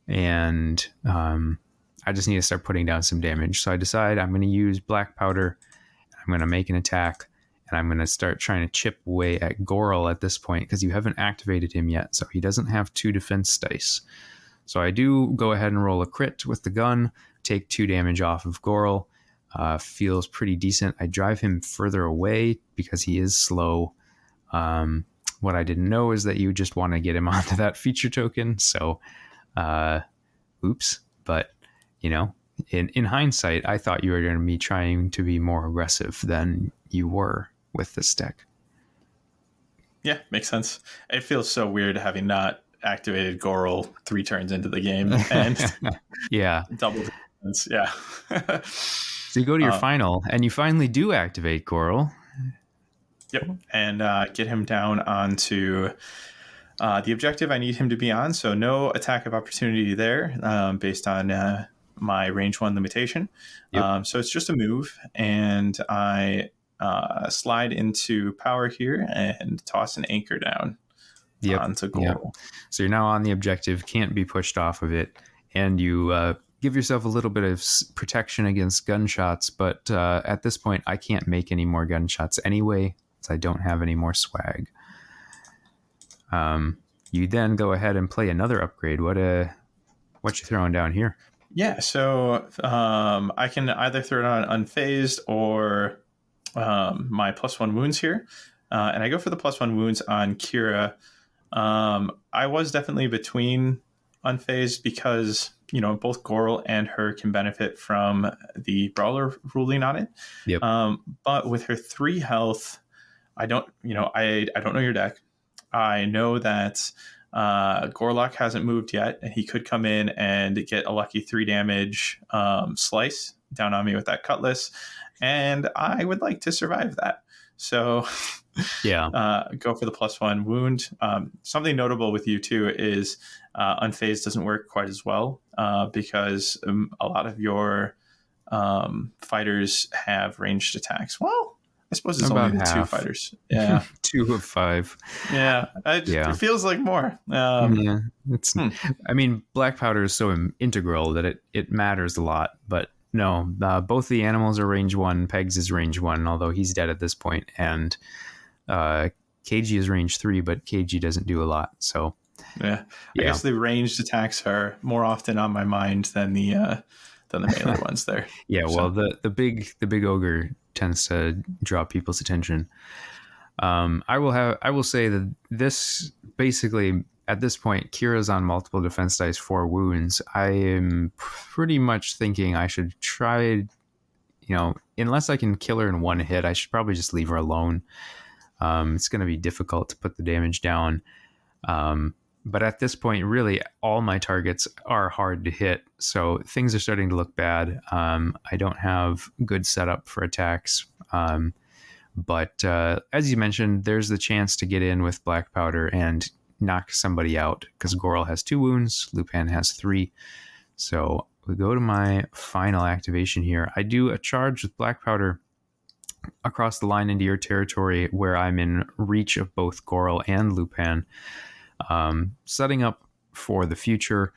and I just need to start putting down some damage. So I decide I'm going to use Blackpowder. I'm going to make an attack, and I'm going to start trying to chip away at Goral at this point because you haven't activated him yet, so he doesn't have 2 defense dice. So I do go ahead and roll a crit with the gun, take 2 damage off of Goral. Feels pretty decent. I drive him further away because he is slow. What I didn't know is that you just want to get him onto that feature token. So, oops. But, in hindsight, I thought you were going to be trying to be more aggressive than you were with this deck. Yeah, makes sense. It feels so weird having not activated Goral 3 turns into the game and yeah, double defense. Yeah. So you go to your final, and you finally do activate Goral. Yep, and get him down onto the objective I need him to be on. So no attack of opportunity there, based on my range 1 limitation. Yep. So it's just a move, and I slide into power here and toss an anchor down onto Goral. Yep. So you're now on the objective, can't be pushed off of it, and you give yourself a little bit of protection against gunshots, but at this point I can't make any more gunshots anyway, so I don't have any more swag. You then go ahead and play another upgrade. What you throwing down here? Yeah, so I can either throw it on unfazed or my +1 wounds here, and I go for the +1 wounds on Kira. I was definitely between unfazed because both Goral and her can benefit from the Brawler ruling on it. Yep. But with her 3 health, I don't know your deck. I know that Gorlock hasn't moved yet, and he could come in and get a lucky 3 damage slice down on me with that cutlass, and I would like to survive that. So yeah, go for the +1 wound. Something notable with you too is unfazed doesn't work quite as well because a lot of your fighters have ranged attacks. Well, I suppose it's about only the 2 fighters. Yeah, 2 of 5. Yeah, it feels like more. Yeah, it's. I mean, Blackpowder is so integral that it matters a lot, but. No, both the animals are range 1. Pegs is range 1, although he's dead at this point, and KG is range 3, but KG doesn't do a lot. So yeah. I guess the ranged attacks are more often on my mind than the melee ones there. Yeah, well, the big ogre tends to draw people's attention. I will say that this basically. At this point, Kira's on multiple defense dice, 4 wounds. I am pretty much thinking I should try, unless I can kill her in 1 hit, I should probably just leave her alone. It's going to be difficult to put the damage down. But at this point, really, all my targets are hard to hit. So things are starting to look bad. I don't have good setup for attacks. But as you mentioned, there's the chance to get in with Blackpowder and knock somebody out because Goral has 2 wounds, Lupin has 3. So we go to my final activation here. I do a charge with Blackpowder across the line into your territory where I'm in reach of both Goral and Lupin, setting up for the future.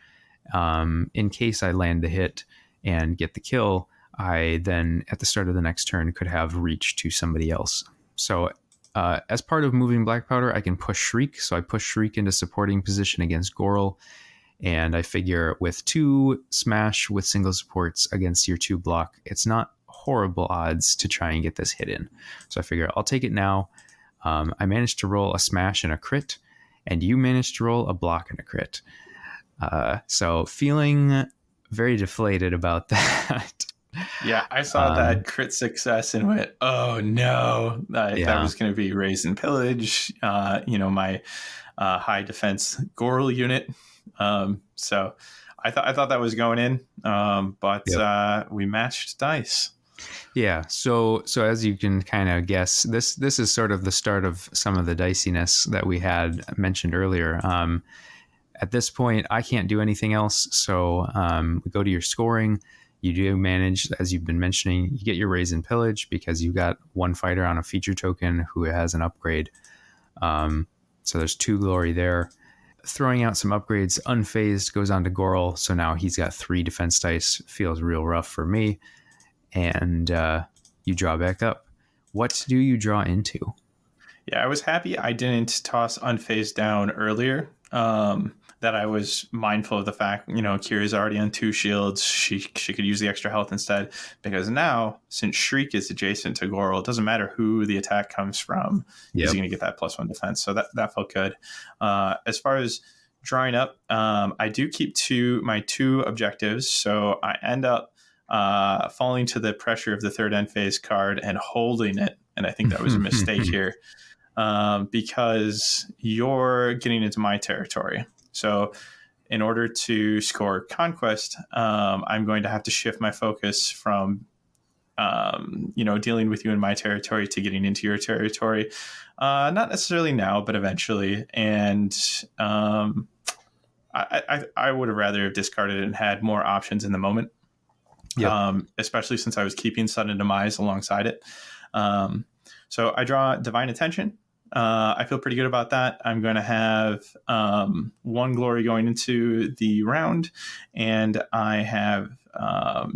In case I land the hit and get the kill, I then at the start of the next turn could have reach to somebody else. So as part of moving Blackpowder, I can push Shriek. So I push Shriek into supporting position against Goral. And I figure with 2 smash with single supports against your 2 block, it's not horrible odds to try and get this hit in. So I figure I'll take it now. I managed to roll a smash and a crit, and you managed to roll a block and a crit. So feeling very deflated about that. Yeah, I saw that crit success and went, "Oh no!" That was going to be raise and pillage. My high defense Goral unit. So I thought that was going in, but we matched dice. Yeah. So as you can kind of guess, this is sort of the start of some of the diciness that we had mentioned earlier. At this point, I can't do anything else. So we go to your scoring. You do manage, as you've been mentioning, you get your raise and pillage because you've got one fighter on a feature token who has an upgrade. So there's 2 glory there. Throwing out some upgrades, unfazed goes on to Goral. So now he's got 3 defense dice. Feels real rough for me. And you draw back up. What do you draw into? Yeah, I was happy I didn't toss unfazed down earlier. That I was mindful of the fact, Kira's already on 2 shields. She could use the extra health instead, because now, since Shriek is adjacent to Goral, it doesn't matter who the attack comes from. He's going to get that +1 defense. So that felt good. As far as drawing up, I do keep my 2 objectives. So I end up falling to the pressure of the 3rd end phase card and holding it. And I think that was a mistake here, because you're getting into my territory. So in order to score Conquest, I'm going to have to shift my focus from, dealing with you in my territory to getting into your territory. Not necessarily now, but eventually. And I would have rather have discarded it and had more options in the moment. Yep. Especially since I was keeping Sudden Demise alongside it. So I draw Divine Attention. I feel pretty good about that. I'm going to have 1 glory going into the round, and I have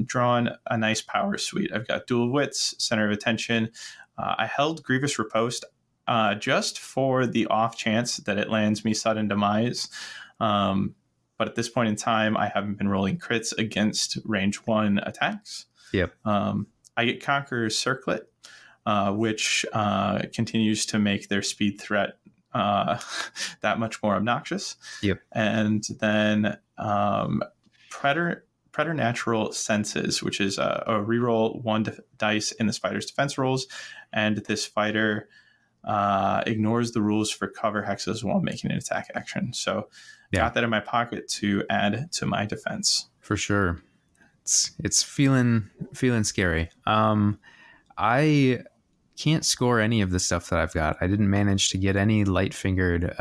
drawn a nice power suite. I've got Dual Wits, Center of Attention. I held Grievous Riposte just for the off chance that it lands me Sudden Demise. But at this point in time, I haven't been rolling crits against range 1 attacks. Yep. I get Conqueror's Circlet, which continues to make their speed threat that much more obnoxious. Yep. And then Preternatural Senses, which is a reroll 1 dice in this fighter's defense rolls, and this fighter ignores the rules for cover hexes while making an attack action. So got that in my pocket to add to my defense. For sure. It's feeling scary. I can't score any of the stuff that I've got. I didn't manage to get any light-fingered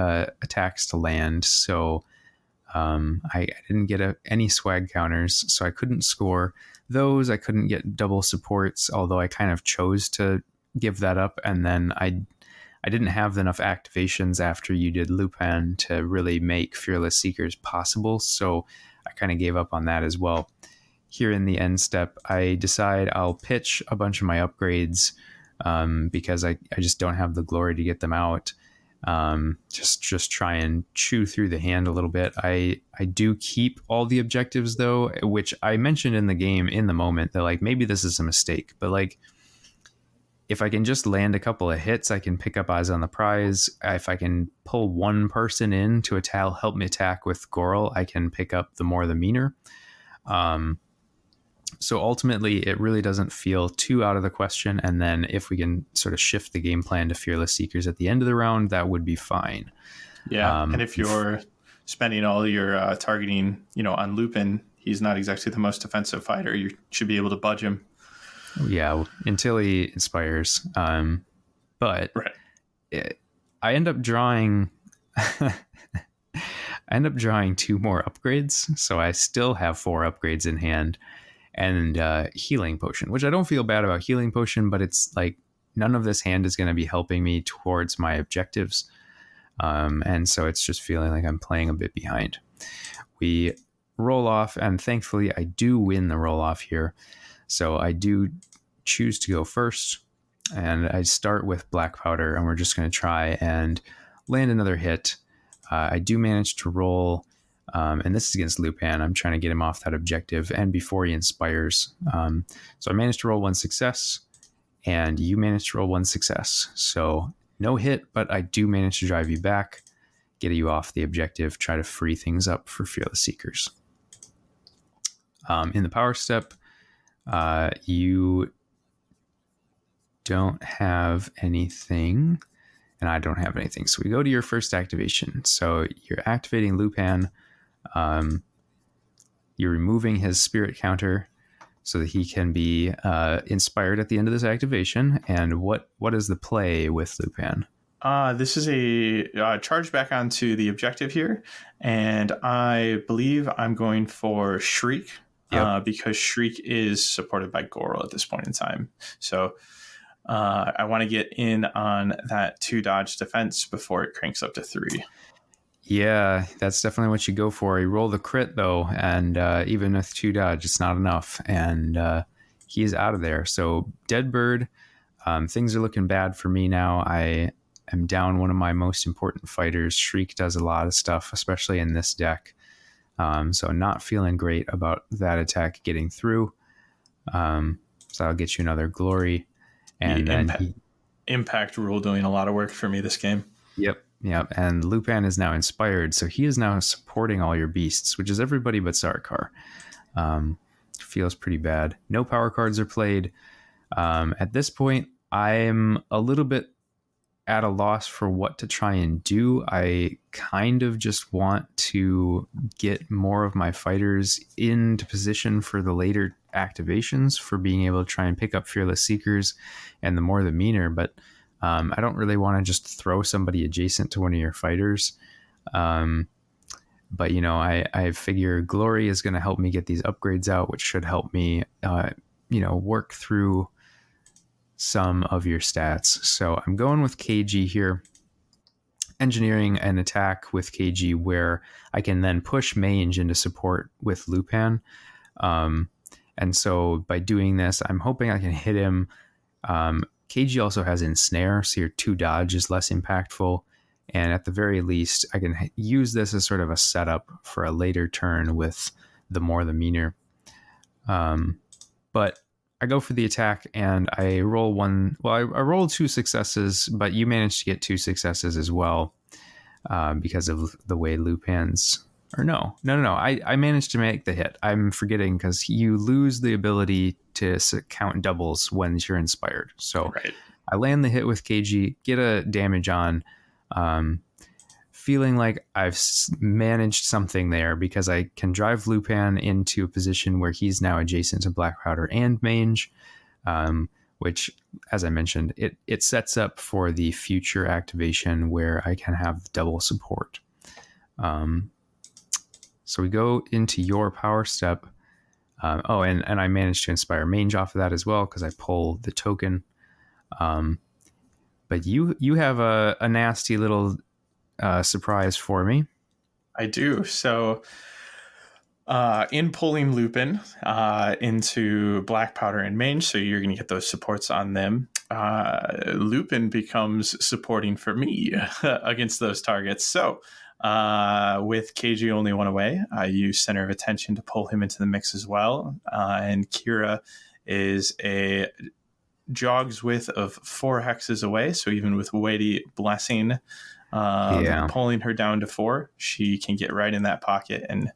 attacks to land, so I didn't get any swag counters, so I couldn't score those. I couldn't get double supports, although I kind of chose to give that up, and then I didn't have enough activations after you did Lupin to really make Fearless Seekers possible, so I kind of gave up on that as well. Here in the end step, I decide I'll pitch a bunch of my upgrades because I just don't have the glory to get them out. Just try and chew through the hand a little bit. I do keep all the objectives though, which I mentioned in the game in the moment that like maybe this is a mistake, but like if I can just land a couple of hits, I can pick up Eyes on the Prize. If I can pull 1 person in to help me attack with Goral, I can pick up the More the Meaner. So ultimately, it really doesn't feel too out of the question. And then if we can sort of shift the game plan to Fearless Seekers at the end of the round, that would be fine. Yeah, and if you're spending all your targeting, on Lupin, he's not exactly the most defensive fighter. You should be able to budge him. Yeah, until he inspires. But right. I end up drawing 2 more upgrades. So I still have 4 upgrades in hand. And Healing Potion, which I don't feel bad about Healing Potion, but it's like none of this hand is going to be helping me towards my objectives. And so it's just feeling like I'm playing a bit behind. We roll off, and thankfully I do win the roll off here. So I do choose to go first, and I start with Blackpowder, and we're just going to try and land another hit. I do manage to roll, and this is against Lupin. I'm trying to get him off that objective, and before he inspires. So I managed to roll 1 success, and you managed to roll 1 success. So no hit, but I do manage to drive you back. get you off the objective, try to free things up for Fearless Seekers. In the power step, you don't have anything, and I don't have anything. So we go to your first activation. So you're activating Lupin. You're removing his spirit counter so that he can be inspired at the end of this activation. And what is the play with Lupin? This is a charge back onto the objective here, and I believe I'm going for Shriek. Yep. Because Shriek is supported by Goral at this point in time. So I want to get in on that 2 dodge defense before it cranks up to 3. Yeah, that's definitely what you go for. You roll the crit, though, and even with 2 dodge, it's not enough. And he's out of there. So Deadbird, things are looking bad for me now. I am down one of my most important fighters. Shriek does a lot of stuff, especially in this deck. So not feeling great about that attack getting through. So I'll get you another glory. And then impact rule doing a lot of work for me this game. Yep. And Lupin is now inspired, so he is now supporting all your beasts, which is everybody but Sarkar. Feels pretty bad. No power cards are played. At this point, I'm a little bit at a loss for what to try and do. I kind of just want to get more of my fighters into position for the later activations for being able to try and pick up Fearless Seekers, and the more the meaner, but I don't really want to just throw somebody adjacent to one of your fighters. But, I figure Glory is going to help me get these upgrades out, which should help me, work through some of your stats. So I'm going with KG here, engineering an attack with KG where I can then push Mange into support with Lupin. And so by doing this, I'm hoping I can hit him. KG also has Ensnare, so your 2 dodge is less impactful. And at the very least, I can use this as sort of a setup for a later turn with the more the meaner. But I go for the attack and I roll one. Well, I rolled 2 successes, but you managed to get 2 successes as well because of the way Lupin's. Or no. I managed to make the hit. I'm forgetting because you lose the ability to count doubles when you're inspired. So right. I land the hit with KG, get a damage on, feeling like I've managed something there because I can drive Lupin into a position where he's now adjacent to Blackpowder and Mange, which, as I mentioned, it sets up for the future activation where I can have double support. So we go into your power step. And I managed to inspire Mange off of that as well because I pull the token. But you have a nasty little surprise for me. I do. So in pulling Lupin into Blackpowder and Mange, so you're going to get those supports on them, Lupin becomes supporting for me against those targets. So with KG only 1 away, I use Center of Attention to pull him into the mix as well. And Kira is a jog's width of 4 hexes away. So even with Weighty Blessing pulling her down to 4, she can get right in that pocket and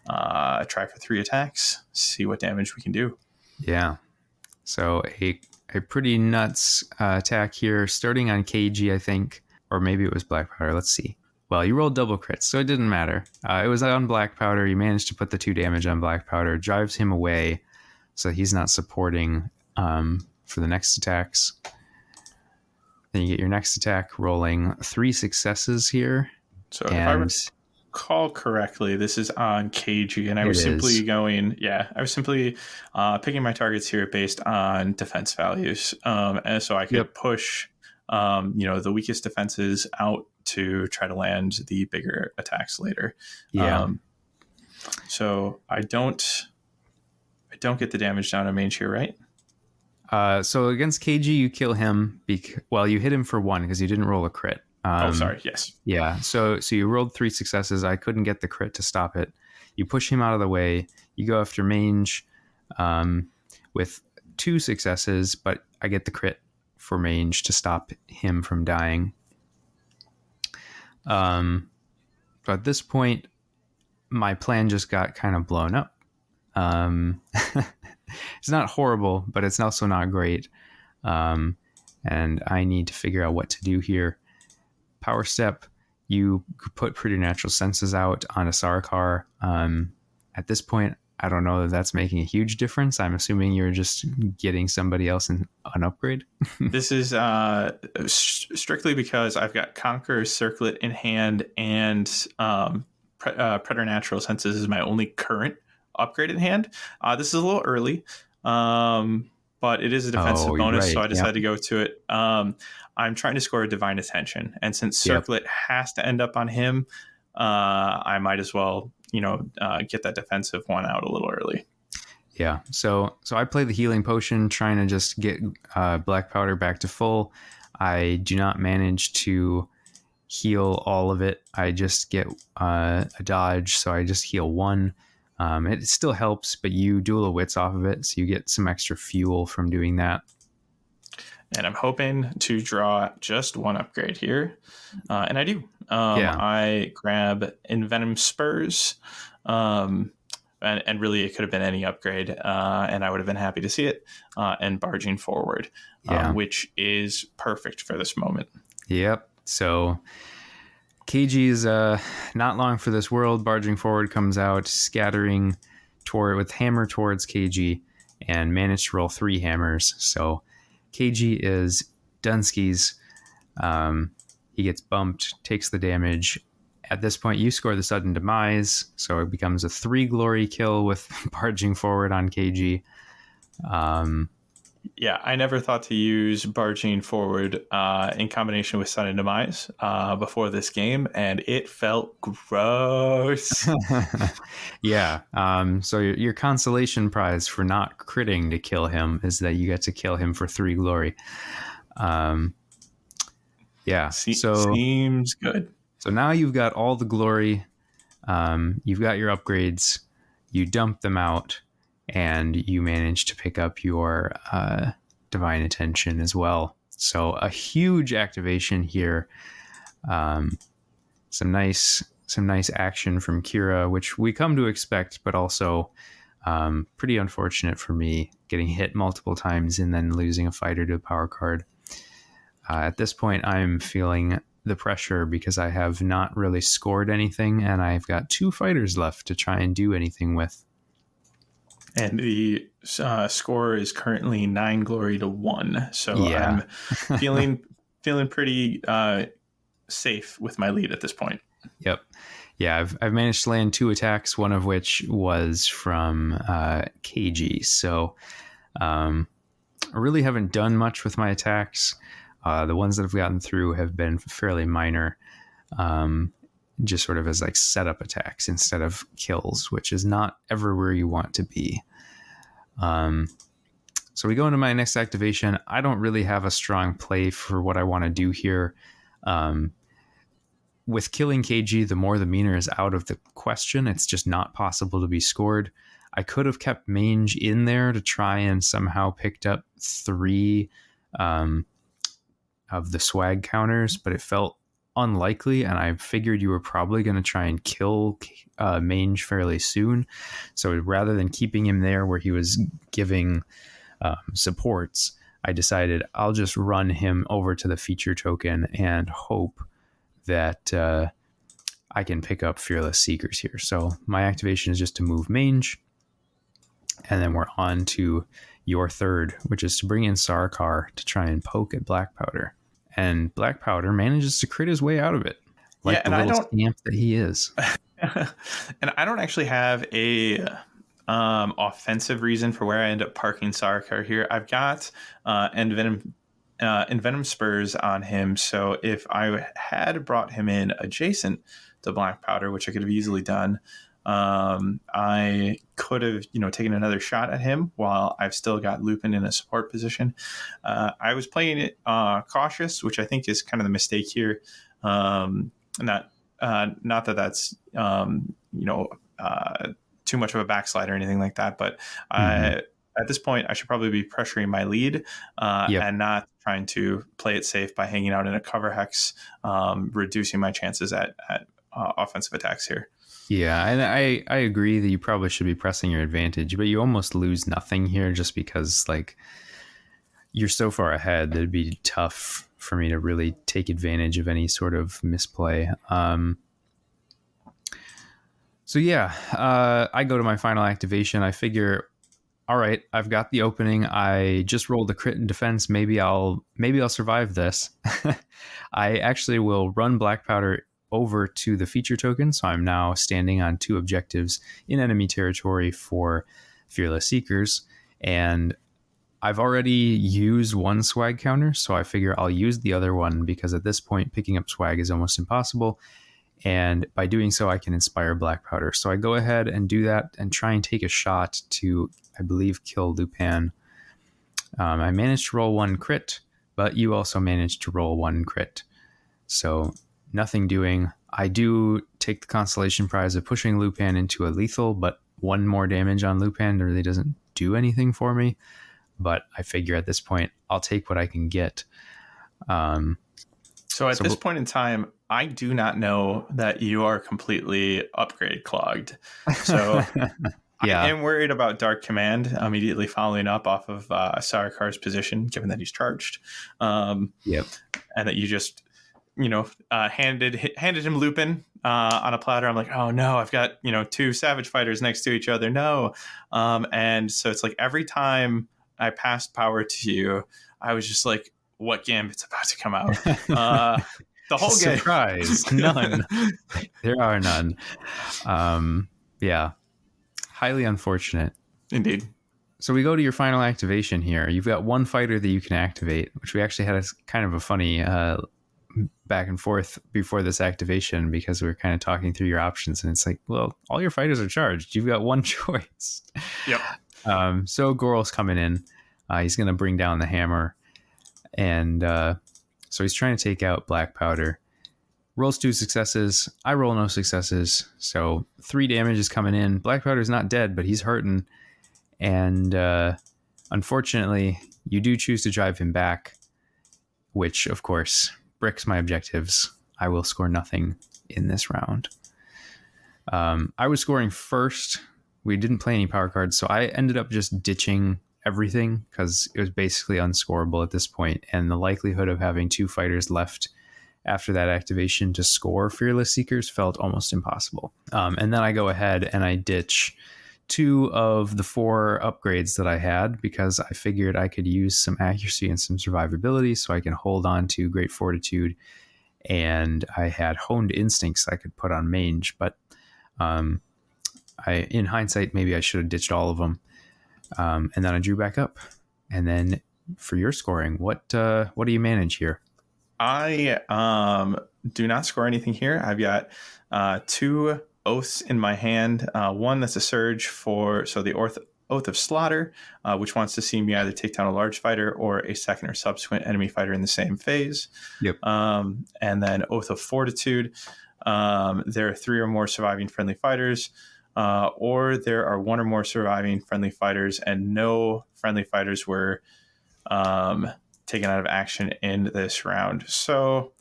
try for 3 attacks, see what damage we can do. Yeah. So a pretty nuts attack here, starting on KG, I think, or maybe it was Blackpowder. Let's see. Well, you rolled double crits, so it didn't matter. It was on Blackpowder. You managed to put the 2 damage on Blackpowder, drives him away, so he's not supporting for the next attacks. Then you get your next attack, rolling 3 successes here. So if I recall correctly, this is on KG, and I was simply picking my targets here based on defense values, and so I could push the weakest defenses out to try to land the bigger attacks later. So I don't get the damage down on Mange here, right? So against KG, you kill him. You hit him for 1 because you didn't roll a crit. Sorry. Yes. Yeah. So you rolled 3 successes. I couldn't get the crit to stop it. You push him out of the way. You go after Mange with 2 successes, but I get the crit for Mange to stop him from dying. So at this point, my plan just got kind of blown up. It's not horrible, but it's also not great. And I need to figure out what to do here. Power Step, you put Preternatural Senses out on a Sarkar. At this point, I don't know that that's making a huge difference. I'm assuming you're just getting somebody else an upgrade. This is strictly because I've got Conquer, Circlet in hand, and Preternatural Senses is my only current upgrade in hand. This is a little early, but it is a defensive bonus, right. So I decided to go to it. I'm trying to score a Divine Attention, and since Circlet has to end up on him, I might as well, get that defensive one out a little early. Yeah, so I play the healing potion, trying to just get Blackpowder back to full. I do not manage to heal all of it. I just get a dodge, so I just heal one. It still helps, but you duel a wits off of it, so you get some extra fuel from doing that. And I'm hoping to draw just one upgrade here, and I do. I grab Envenom Spurs, and really it could have been any upgrade, and I would have been happy to see it, and Barging Forward, which is perfect for this moment. Yep. So KG is not long for this world. Barging Forward comes out, scattering with hammer towards KG, and managed to roll 3 hammers. So KG is Dunsky's. He gets bumped, takes the damage. At this point, you score the sudden demise, so it becomes a 3 glory kill with Barging Forward on KG. Yeah, I never thought to use Barging Forward in combination with Sudden Demise before this game, and it felt gross. Yeah. So your consolation prize for not critting to kill him is that you get to kill him for 3 glory. Yeah. Seems good. So now you've got all the glory. You've got your upgrades. You dump them out, and you manage to pick up your Divine Attention as well. So a huge activation here. Some nice action from Kira, which we come to expect, but also pretty unfortunate for me, getting hit multiple times and then losing a fighter to a power card. At this point, I'm feeling the pressure because I have not really scored anything, and I've got 2 fighters left to try and do anything with. And the score is currently 9 glory to 1. So I'm feeling pretty safe with my lead at this point. Yep. Yeah, I've managed to land 2 attacks, one of which was from KG. So I really haven't done much with my attacks. The ones that I've gotten through have been fairly minor, just sort of as like setup attacks instead of kills, which is not ever where you want to be. So we go into my next activation. I don't really have a strong play for what I want to do here. With killing KG, the more the meaner is out of the question. It's just not possible to be scored. I could have kept Mange in there to try and somehow picked up 3 of the swag counters, but it felt unlikely, and I figured you were probably going to try and kill Mange fairly soon. So rather than keeping him there where he was giving supports, I decided I'll just run him over to the feature token and hope that I can pick up Fearless Seekers here. So my activation is just to move Mange, and then we're on to your third, which is to bring in Sarkar to try and poke at Blackpowder. And Blackpowder manages to crit his way out of it, like the little scamp that he is. And I don't actually have a offensive reason for where I end up parking Sarkar here. I've got Envenom Spurs on him, so if I had brought him in adjacent to Blackpowder, which I could have easily done, I could have, taken another shot at him while I've still got Lupin in a support position. I was playing it cautious, which I think is kind of the mistake here. Not that that's too much of a backslide or anything like that, but at this point, I should probably be pressuring my lead and not trying to play it safe by hanging out in a cover hex, reducing my chances at offensive attacks here. Yeah, and I agree that you probably should be pressing your advantage, but you almost lose nothing here just because like you're so far ahead that it'd be tough for me to really take advantage of any sort of misplay. So yeah, I go to my final activation. I figure, all right, I've got the opening. I just rolled a crit in defense. Maybe I'll survive this. I actually will run Blackpowder over to the feature token, so I'm now standing on 2 objectives in enemy territory for Fearless Seekers, and I've already used 1 swag counter, so I figure I'll use the other one because at this point picking up swag is almost impossible, and by doing so I can inspire Blackpowder. So I go ahead and do that and try and take a shot to, I believe, kill Lupin. I managed to roll 1 crit, but you also managed to roll 1 crit. So nothing doing. I do take the consolation prize of pushing Lupin into a lethal, but 1 more damage on Lupin really doesn't do anything for me. But I figure at this point, I'll take what I can get. So at this point in time, I do not know that you are completely upgrade clogged. So yeah. I am worried about Dark Command immediately following up off of Sarakar's position, given that he's charged. Yep. And that you just, handed him Lupin on a platter. I'm like, oh no, I've got, 2 Savage Fighters next to each other. No. And so it's like every time I passed power to you, I was just like, what Gambit's about to come out? The whole game. Surprise. None. There are none. Yeah. Highly unfortunate. Indeed. So we go to your final activation here. You've got 1 fighter that you can activate, which we actually had a kind of a funny back and forth before this activation because we were kind of talking through your options, and it's like, well, all your fighters are charged. You've got 1 choice. Yep. So Goral's coming in. He's going to bring down the hammer, and so he's trying to take out Blackpowder. Rolls 2 successes. I roll no successes. So 3 damage is coming in. Blackpowder's not dead, but he's hurting. And unfortunately, you do choose to drive him back, which, of course, bricks my objectives. I will score nothing in this round. I was scoring first. We didn't play any power cards, so I ended up just ditching everything because it was basically unscorable at this point, and the likelihood of having 2 fighters left after that activation to score Fearless Seekers felt almost impossible. And then I go ahead and I ditch 2 of the 4 upgrades that I had because I figured I could use some accuracy and some survivability so I can hold on to Great Fortitude, and I had Honed Instincts I could put on Mange, but in hindsight, maybe I should have ditched all of them. And then I drew back up. And then for your scoring, what do you manage here? I do not score anything here. I've got 2 oaths in my hand. One that's a surge so the Oath of Slaughter, which wants to see me either take down a large fighter or a second or subsequent enemy fighter in the same phase. Yep. And then Oath of Fortitude. There are 3 or more surviving friendly fighters. Or there are 1 or more surviving friendly fighters, and no friendly fighters were taken out of action in this round. So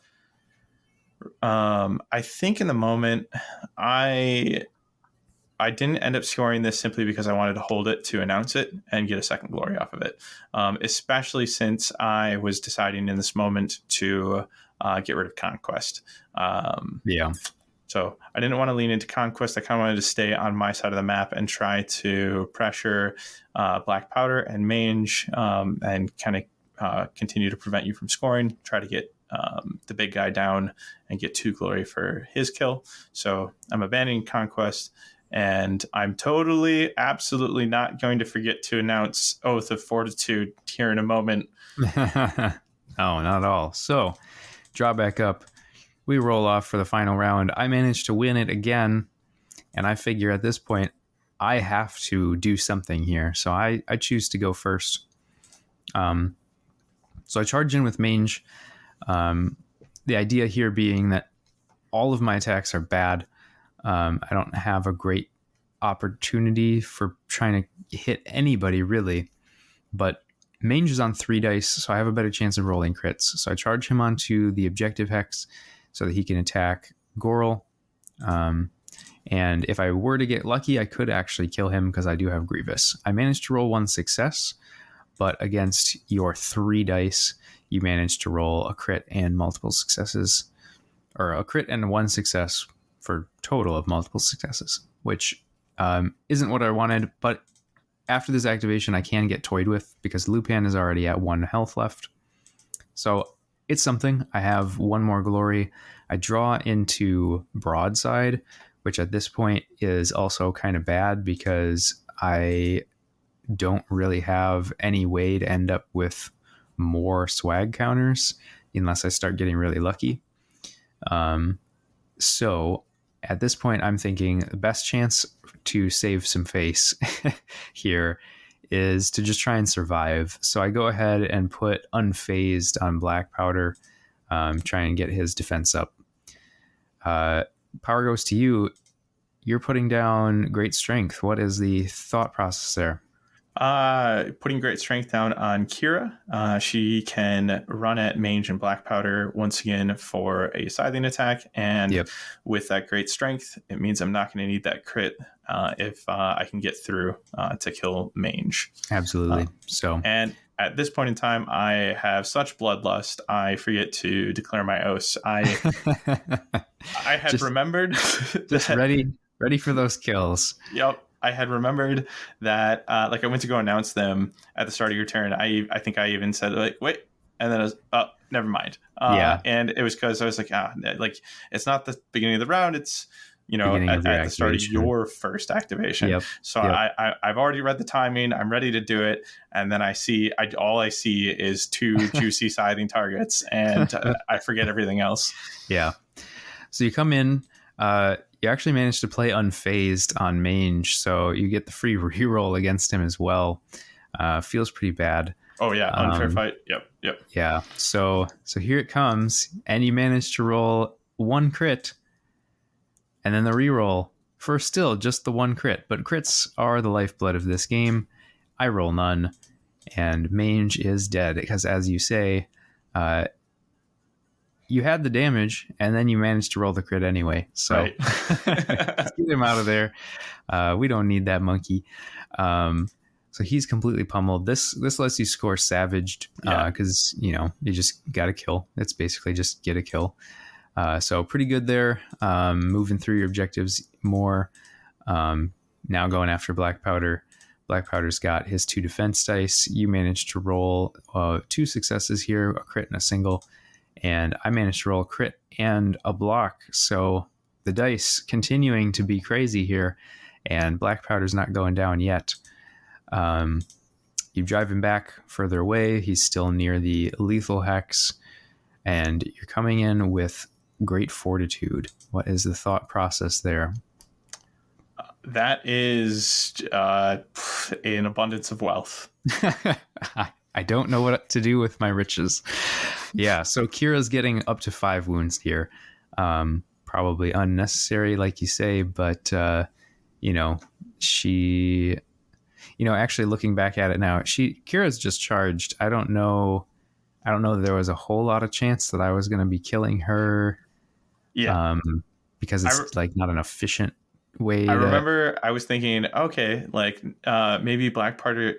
I think in the moment, I didn't end up scoring this simply because I wanted to hold it to announce it and get a second glory off of it, especially since I was deciding in this moment to get rid of Conquest. Yeah. So I didn't want to lean into Conquest. I kind of wanted to stay on my side of the map and try to pressure Blackpowder and Mange and kind of continue to prevent you from scoring, try to get the big guy down and get 2 glory for his kill. So I'm abandoning Conquest, and I'm totally, absolutely not going to forget to announce Oath of Fortitude here in a moment. Oh, not at all. So draw back up. We roll off for the final round. I managed to win it again, and I figure at this point I have to do something here. So I choose to go first. So I charge in with Mange. The idea here being that all of my attacks are bad. I don't have a great opportunity for trying to hit anybody, really. But Mange is on 3 dice, so I have a better chance of rolling crits. So I charge him onto the objective hex so that he can attack Goral. And if I were to get lucky, I could actually kill him because I do have Grievous. I managed to roll 1 success, but against your 3 dice, you managed to roll a crit and multiple successes, or a crit and 1 success for total of multiple successes, which isn't what I wanted. But after this activation, I can get toyed with because Lupin is already at 1 health left. So it's something. I have 1 more glory. I draw into Broadside, which at this point is also kind of bad because I don't really have any way to end up with more swag counters unless I start getting really lucky. So at this point, I'm thinking the best chance to save some face here is to just try and survive. So I go ahead and put Unfazed on Blackpowder, try and get his defense up. Power goes to you. You're putting down Great Strength. What is the thought process there? Putting Great Strength down on Kira. She can run at Mange and Blackpowder once again for a scything attack. And with that Great Strength, it means I'm not going to need that crit if I can get through to kill Mange. Absolutely. And at this point in time, I have such bloodlust, I forget to declare my oaths. I had remembered. Just ready for those kills. Yep. I had remembered that, I went to go announce them at the start of your turn. I think I even said, wait, and then I was, never mind. And it was because I was like, it's not the beginning of the round. It's, at the start of your first activation. So I've already read the timing. I'm ready to do it. And then all I see is 2 juicy scything targets, and I forget everything else. Yeah. So you come in, you actually managed to play Unfazed on Mange, so you get the free reroll against him as well. Feels pretty bad. Oh yeah, unfair fight. Yep. Yeah. So here it comes, and you managed to roll 1 crit, and then the reroll for still just the 1 crit. But crits are the lifeblood of this game. I roll none, and Mange is dead because, as you say, you had the damage, and then you managed to roll the crit anyway. So let's get him out of there. We don't need that monkey. So he's completely pummeled. This lets you score Savaged because, you just got to kill. It's basically just get a kill. So pretty good there. Moving through your objectives more. Now going after Blackpowder. Blackpowder's got his 2 defense dice. You managed to roll 2 successes here, a crit and a single. And I managed to roll a crit and a block. So the dice continuing to be crazy here, and Blackpowder's not going down yet. You drive him back further away. He's still near the lethal hex, and you're coming in with Great Fortitude. What is the thought process there? That is an abundance of wealth. I don't know what to do with my riches. Yeah, so Kira's getting up to 5 wounds here. Probably unnecessary, like you say, but, she... actually looking back at it now, Kira's just charged. I don't know that there was a whole lot of chance that I was going to be killing her. Yeah. Because it's not an efficient way. I remember I was thinking, okay, maybe Blackpowder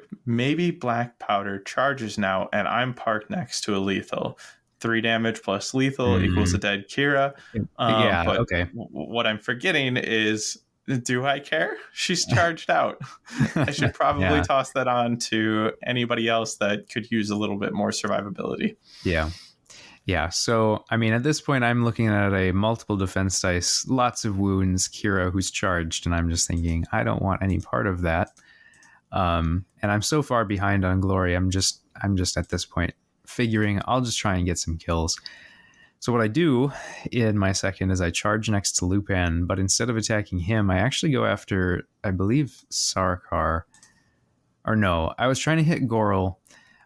charges now, and I'm parked next to a lethal. 3 damage plus lethal equals a dead Kira. But okay. What I'm forgetting is, do I care? She's charged out. I should probably toss that on to anybody else that could use a little bit more survivability. Yeah. Yeah, so, at this point, I'm looking at a multiple defense dice, lots of wounds, Kira, who's charged, and I'm just thinking, I don't want any part of that. And I'm so far behind on glory, I'm just at this point figuring I'll just try and get some kills. So what I do in my second is I charge next to Lupin, but instead of attacking him, I actually go after, I believe, Sarkar. Or no, I was trying to hit Gorel.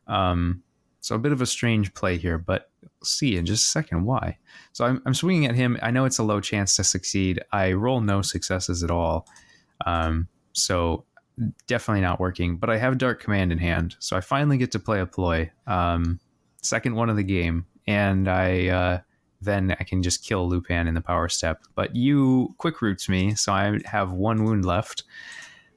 So a bit of a strange play here, but see in just a second why. So I'm swinging at him. I know it's a low chance to succeed. I roll no successes at all. So definitely not working, but I have Dark Command in hand. So I finally get to play a ploy. Second one of the game. And I then I can just kill Lupin in the power step. But you quick roots me, so I have 1 wound left.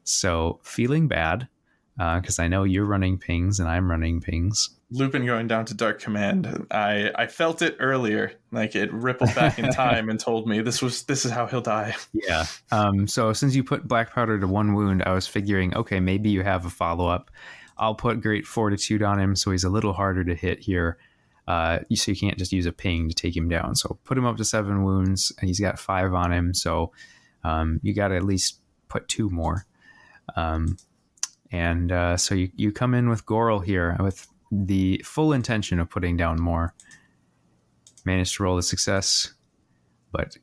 So feeling bad, because I know you're running pings and I'm running pings. Lupin going down to Dark Command. I felt it earlier, like it rippled back in time and told me this is how he'll die. Yeah. So since you put Blackpowder to 1 wound, I was figuring, okay, maybe you have a follow-up. I'll put Great Fortitude on him, so he's a little harder to hit here. So you can't just use a ping to take him down. So put him up to 7 wounds, and he's got 5 on him. So you got to at least put 2 more. So you come in with Goral here with the full intention of putting down more. Managed to roll a success, but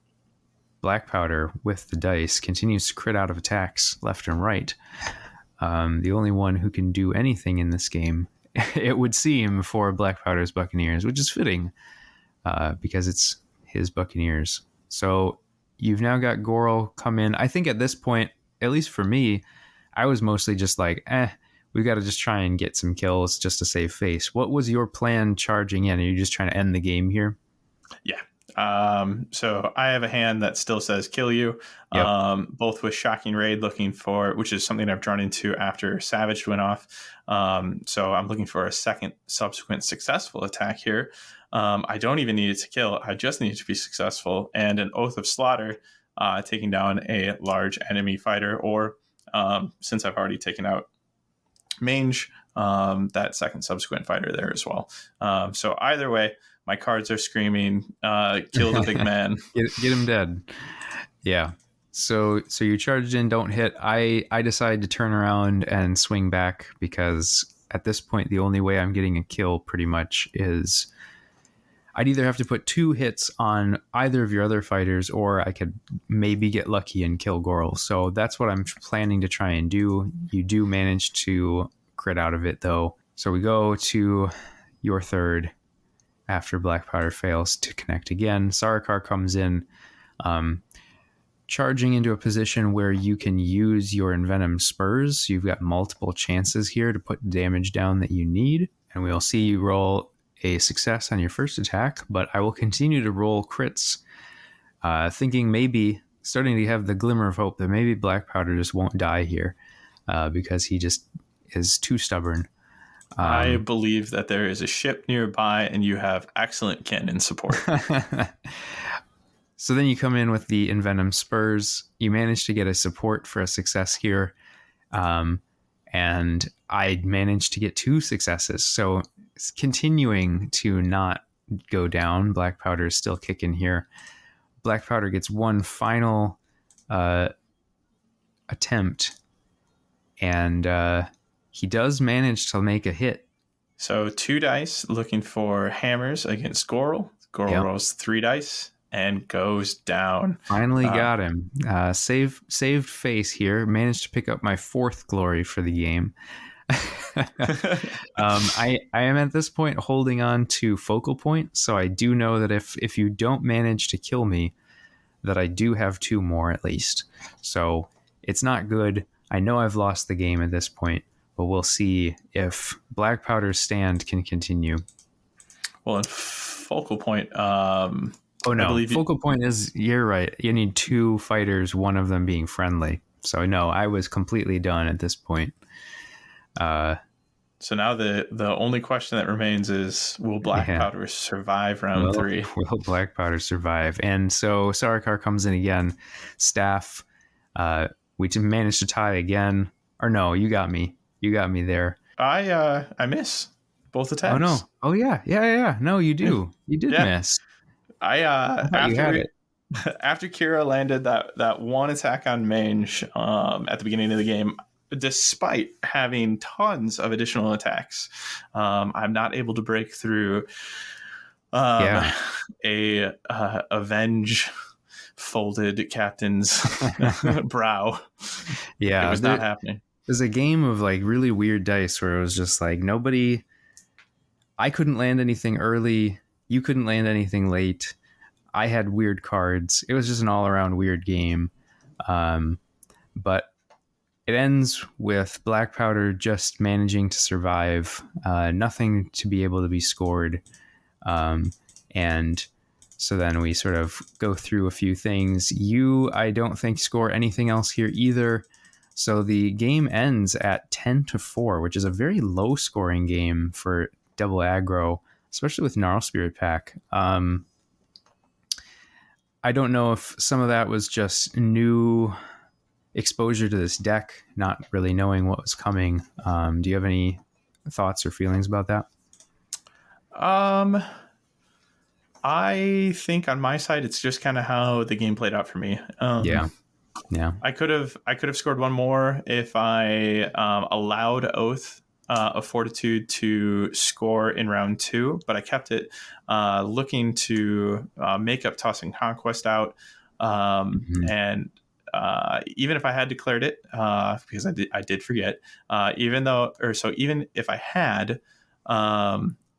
Blackpowder with the dice continues to crit out of attacks left and right. The only one who can do anything in this game, it would seem, for Blackpowder's Buccaneers, which is fitting because it's his Buccaneers. So you've now got Goral come in. I think at this point, at least for me, I was mostly just like, we've got to just try and get some kills just to save face. What was your plan charging in? Are you just trying to end the game here? Yeah. So I have a hand that still says kill you, Yep. both with Shocking Raid looking for, which is something I've drawn into after Savage went off. So I'm looking for a second subsequent successful attack here. I don't even need it to kill. I just need it to be successful. And an Oath of Slaughter, taking down a large enemy fighter, or since I've already taken out Mange, that second subsequent fighter there as well. So either way, my cards are screaming, kill the big man. Get him dead. Yeah. So you charged in, don't hit. I decide to turn around and swing back because at this point, the only way I'm getting a kill pretty much is I'd either have to put 2 hits on either of your other fighters, or I could maybe get lucky and kill Goral. So that's what I'm planning to try and do. You do manage to crit out of it, though. So we go to your third after Blackpowder fails to connect again. Sarkar comes in, charging into a position where you can use your Envenom Spurs. You've got multiple chances here to put damage down that you need. And we'll see you roll a success on your first attack, but I will continue to roll crits, thinking maybe, starting to have the glimmer of hope that maybe Blackpowder just won't die here because he just is too stubborn. I believe that there is a ship nearby and you have excellent cannon support. So then you come in with the Envenom Spurs. You manage to get a support for a success here. And I managed to get 2 successes. So it's continuing to not go down. Blackpowder is still kicking here. Blackpowder gets 1 final attempt. And he does manage to make a hit. So 2 dice looking for hammers against Goral. Goral rolls 3 dice and goes down. Finally got him. Saved face here. Managed to pick up my 4th glory for the game. I am at this point holding on to focal point, so I do know that if you don't manage to kill me, that I do have 2 more at least. So it's not good. I know I've lost the game at this point, but we'll see if Blackpowder's stand can continue. Well, in focal point, focal point is, you're right. You need 2 fighters, one of them being friendly. So no, I was completely done at this point. So now the only question that remains is, will Blackpowder survive round 3? Will Blackpowder survive? And so Sarkar comes in again. Staff, we managed to tie again. Or no, you got me. You got me there. I miss both attacks. Oh no. Oh yeah. No, you do. You did miss. After Kira landed that 1 attack on Mange at the beginning of the game, despite having tons of additional attacks, I'm not able to break through a avenge folded captain's brow. Yeah, it was not happening. There's a game of like really weird dice where it was just like I couldn't land anything early. You couldn't land anything late. I had weird cards. It was just an all around weird game. But it ends with Blackpowder just managing to survive, nothing to be able to be scored. And So then we sort of go through a few things. You, I don't think, score anything else here either. So the game ends at 10-4, which is a very low scoring game for double aggro, especially with Gnarlspirit Pack. I don't know if some of that was just new exposure to this deck, not really knowing what was coming. Do you have any thoughts or feelings about that? I think on my side, it's just kind of how the game played out for me. Yeah. I could have scored one more if I allowed Oath of Fortitude to score in round 2, but I kept it looking to make up tossing Conquest out, and even if I had declared it, because I did forget, even if I had,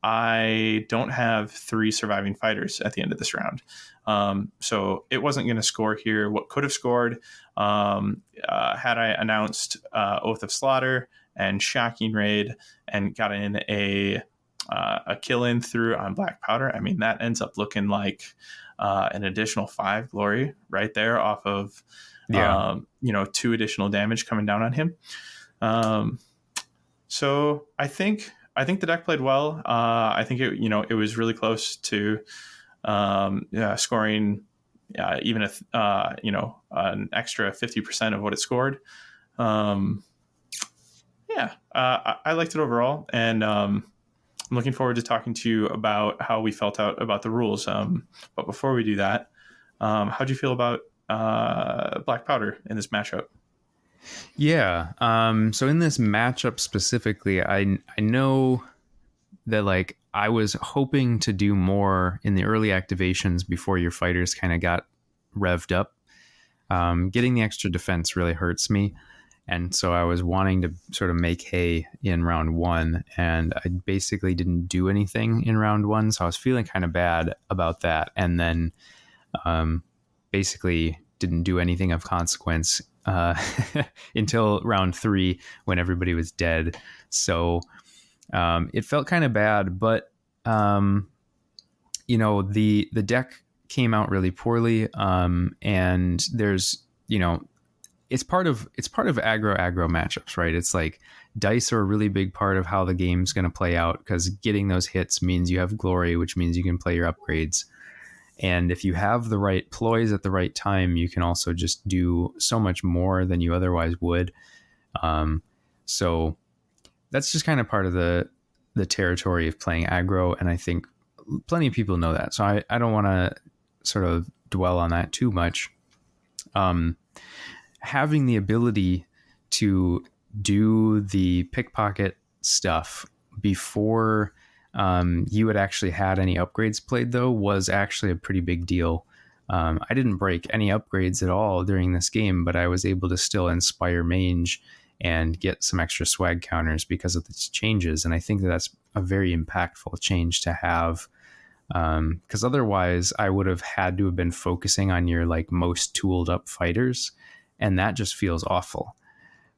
I don't have 3 surviving fighters at the end of this round. So it wasn't going to score here. What could have scored had I announced Oath of Slaughter and Shocking Raid and got in a kill in through on Blackpowder. I mean, that ends up looking like an additional 5 glory right there off of 2 additional damage coming down on him. So I think the deck played well. I think it was really close to scoring even an extra 50% of what it scored. I liked it overall, and I'm looking forward to talking to you about how we felt out about the rules. But before we do that, how'd you feel about Blackpowder in this matchup? Yeah. So in this matchup specifically, I know that like I was hoping to do more in the early activations before your fighters kind of got revved up. Getting the extra defense really hurts me. And so I was wanting to sort of make hay in round 1, and I basically didn't do anything in round 1. So I was feeling kind of bad about that. And then basically didn't do anything of consequence until round 3 when everybody was dead. So it felt kind of bad, but the deck came out really poorly, and there's it's part of aggro matchups, right? It's like dice are a really big part of how the game's going to play out, because getting those hits means you have glory, which means you can play your upgrades. And if you have the right ploys at the right time, you can also just do so much more than you otherwise would. So that's just kind of part of the territory of playing aggro. And I think plenty of people know that. So I don't want to sort of dwell on that too much. Having the ability to do the pickpocket stuff before you had actually had any upgrades played, though, was actually a pretty big deal. I didn't break any upgrades at all during this game, but I was able to still inspire mange and get some extra swag counters because of these changes. And I think that that's a very impactful change to have, because otherwise I would have had to have been focusing on your like most tooled up fighters, and that just feels awful.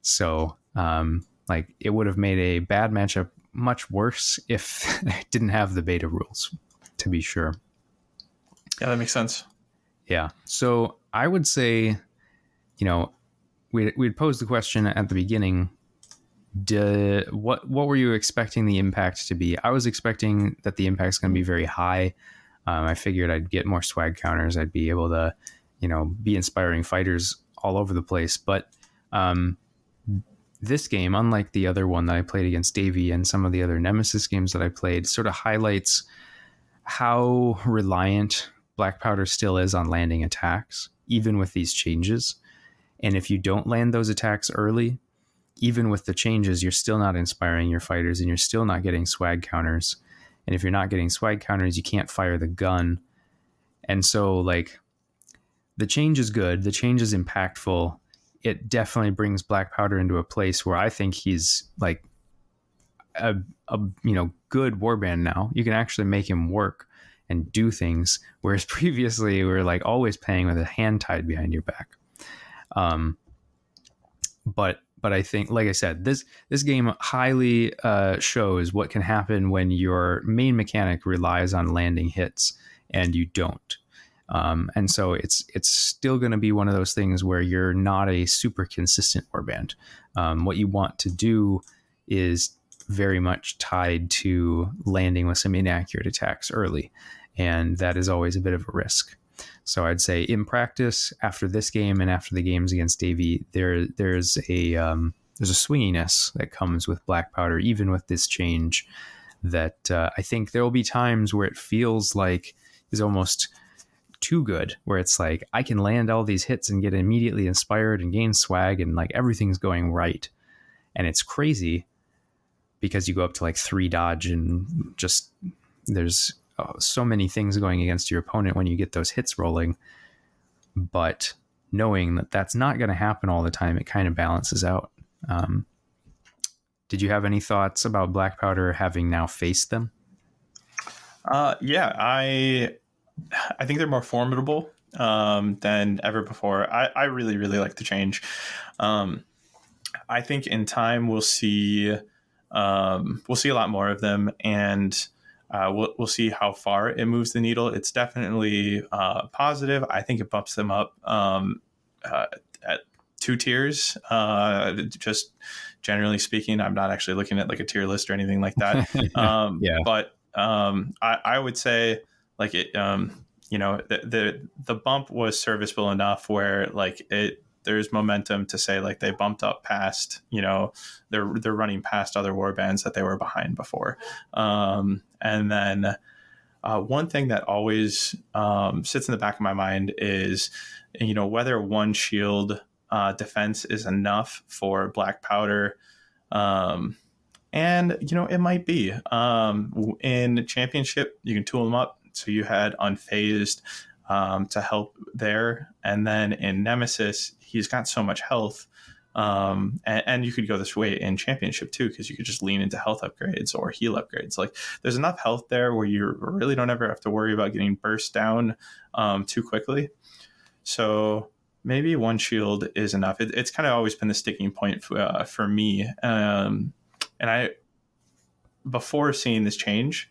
So it would have made a bad matchup much worse if I didn't have the beta rules, to be sure. Yeah, that makes sense. Yeah. So I would say, we'd posed the question at the beginning. What were you expecting the impact to be? I was expecting that the impact's going to be very high. I figured I'd get more swag counters. I'd be able to, be inspiring fighters all over the place. But this game, unlike the other one that I played against Davey and some of the other Nemesis games that I played, sort of highlights how reliant Blackpowder still is on landing attacks, even with these changes. And if you don't land those attacks early, even with the changes, you're still not inspiring your fighters, and you're still not getting swag counters. And if you're not getting swag counters, you can't fire the gun. And so, the change is good. The change is impactful. It definitely brings Blackpowder into a place where I think he's like a good warband now. You can actually make him work and do things, whereas previously we were like always playing with a hand tied behind your back. But I think, like I said, this game highly shows what can happen when your main mechanic relies on landing hits, and you don't. And so it's still going to be one of those things where you're not a super consistent warband. What you want to do is very much tied to landing with some inaccurate attacks early, and that is always a bit of a risk. So I'd say in practice, after this game and after the games against Davey, there's a swinginess that comes with Blackpowder, even with this change, that I think there will be times where it feels like is almost too good, where it's like I can land all these hits and get immediately inspired and gain swag and like everything's going right. And it's crazy because you go up to like 3 dodge and just there's so many things going against your opponent when you get those hits rolling. But knowing that that's not going to happen all the time, it kind of balances out. Did you have any thoughts about Blackpowder having now faced them? Yeah, I think they're more formidable than ever before. I really, really like the change. I think in time we'll see a lot more of them, and we'll see how far it moves the needle. It's definitely positive. I think it bumps them up at 2 tiers. Just generally speaking, I'm not actually looking at like a tier list or anything like that. Yeah. But I would say like it, the bump was serviceable enough where like there's momentum to say like they bumped up past, they're running past other war bands that they were behind before. And then one thing that always sits in the back of my mind is, whether 1 shield defense is enough for Blackpowder. And, it might be. In Championship, you can tool them up. So you had Unfazed to help there. And then in Nemesis, he's got so much health. And you could go this way in Championship too, because you could just lean into health upgrades or heal upgrades. Like there's enough health there where you really don't ever have to worry about getting burst down too quickly. So maybe 1 shield is enough. It's kind of always been the sticking point for me. And before seeing this change,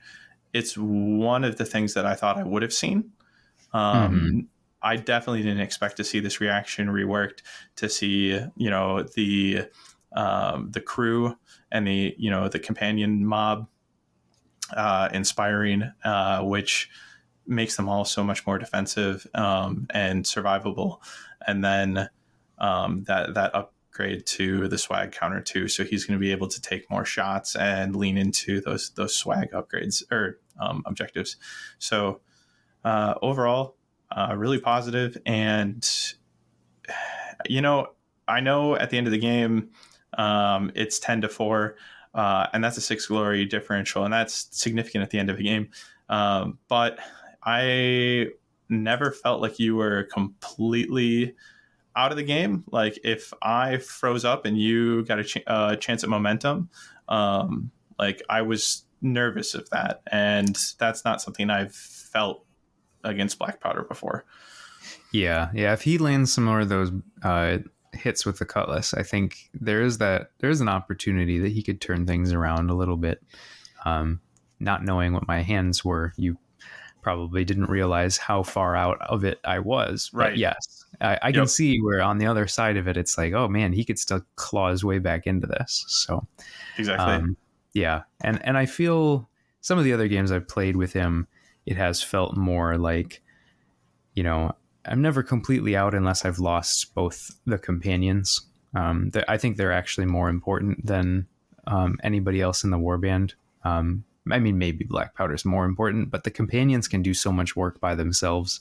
it's one of the things that I thought I would have seen. I definitely didn't expect to see this reaction reworked, to see, the crew and the companion mob inspiring, which makes them all so much more defensive and survivable. And then that upgrade to the swag counter too. So he's going to be able to take more shots and lean into those swag upgrades or objectives. So overall, really positive. And, I know at the end of the game, it's 10-4, and that's a 6 glory differential, and that's significant at the end of the game. But I never felt like you were completely out of the game. Like if I froze up and you got a chance at momentum, like I was nervous of that, and that's not something I've felt against Blackpowder before. Yeah. If he lands some more of those hits with the cutlass, I think there's an opportunity that he could turn things around a little bit. Not knowing what my hands were, you probably didn't realize how far out of it I was. Right. But yes, I can see where on the other side of it, it's like, oh man, he could still claw his way back into this. So exactly. Yeah. And I feel some of the other games I've played with him, it has felt more like, I'm never completely out unless I've lost both the companions. I think they're actually more important than anybody else in the warband. Maybe Blackpowder's more important, but the companions can do so much work by themselves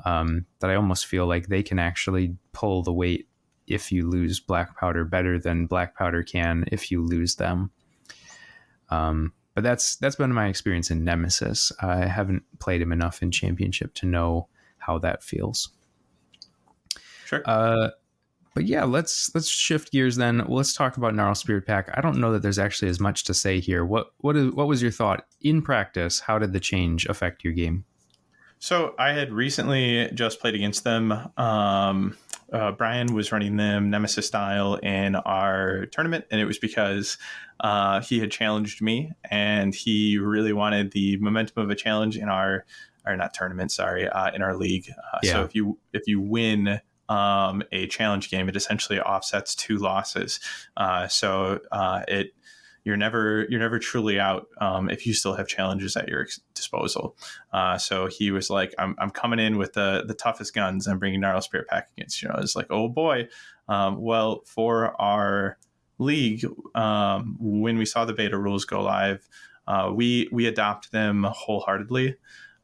that I almost feel like they can actually pull the weight if you lose Blackpowder better than Blackpowder can if you lose them. But that's been my experience in Nemesis. I haven't played him enough in Championship to know how that feels. Sure. But yeah, let's shift gears then. Let's talk about Gnarlspirit Pack. I don't know that there's actually as much to say here. What was your thought in practice? How did the change affect your game? So I had recently just played against them. Brian was running them Nemesis style in our tournament, and it was because he had challenged me, and he really wanted the momentum of a challenge in our or not tournament, sorry, in our league. Yeah. So if you win a challenge game, it essentially offsets 2 losses. You're never truly out if you still have challenges at your disposal. So he was like, I'm coming in with the toughest guns. I'm bringing Gnarlspirit Pack against you. I was like, oh boy. Well, for our league, when we saw the beta rules go live, we adopt them wholeheartedly.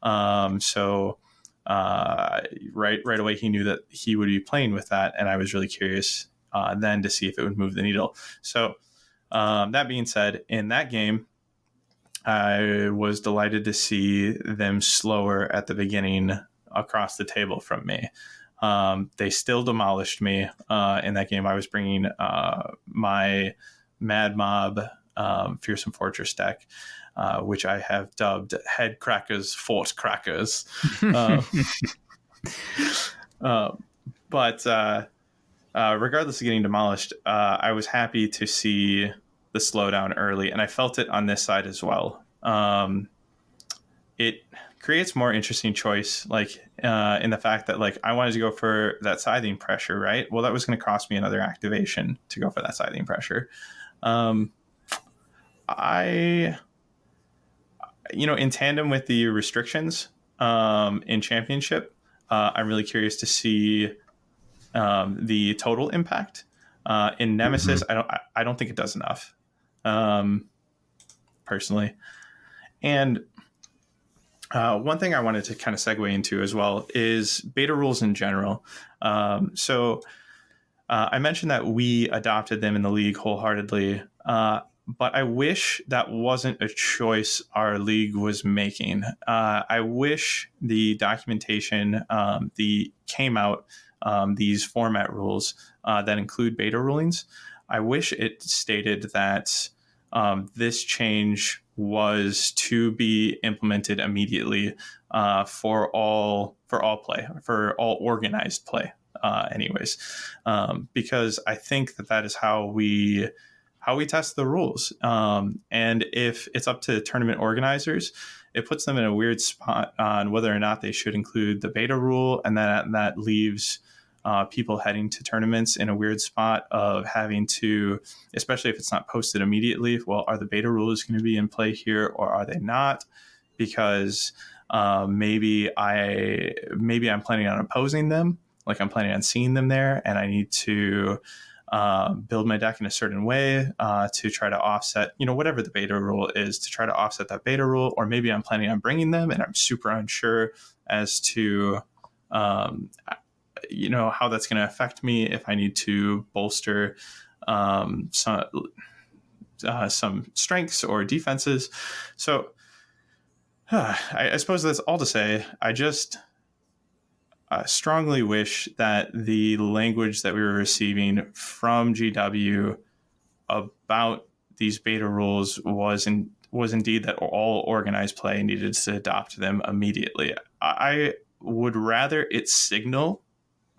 So right away he knew that he would be playing with that, and I was really curious then to see if it would move the needle. So that being said, in that game, I was delighted to see them slower at the beginning across the table from me. They still demolished me in that game. I was bringing my Mad Mob Fearsome Fortress deck, which I have dubbed Head Crackers, Fort Crackers. But regardless of getting demolished, I was happy to see the slowdown early, and I felt it on this side as well. It creates more interesting choice, like in the fact that like I wanted to go for that scything pressure, right? Well, that was going to cost me another activation to go for that scything pressure. In tandem with the restrictions in Championship, I'm really curious to see the total impact. In Nemesis, I don't think it does enough, personally. And one thing I wanted to kind of segue into as well is beta rules in general. So I mentioned that we adopted them in the league wholeheartedly, but I wish that wasn't a choice our league was making. I wish the documentation came out, these format rules that include beta rulings. I wish it stated that this change was to be implemented immediately for all play, for all organized play, anyways, because I think that is how we test the rules. And if it's up to tournament organizers, it puts them in a weird spot on whether or not they should include the beta rule, and that leaves people heading to tournaments in a weird spot of having to, especially if it's not posted immediately, well, are the beta rules going to be in play here or are they not? Because maybe I'm planning on opposing them, like I'm planning on seeing them there, and I need to build my deck in a certain way to try to offset, whatever the beta rule is, to try to offset that beta rule. Or maybe I'm planning on bringing them and I'm super unsure as to how that's going to affect me if I need to bolster some strengths or defenses. So I suppose that's all to say. I just strongly wish that the language that we were receiving from GW about these beta rules was indeed that all organized play needed to adopt them immediately. I would rather it signal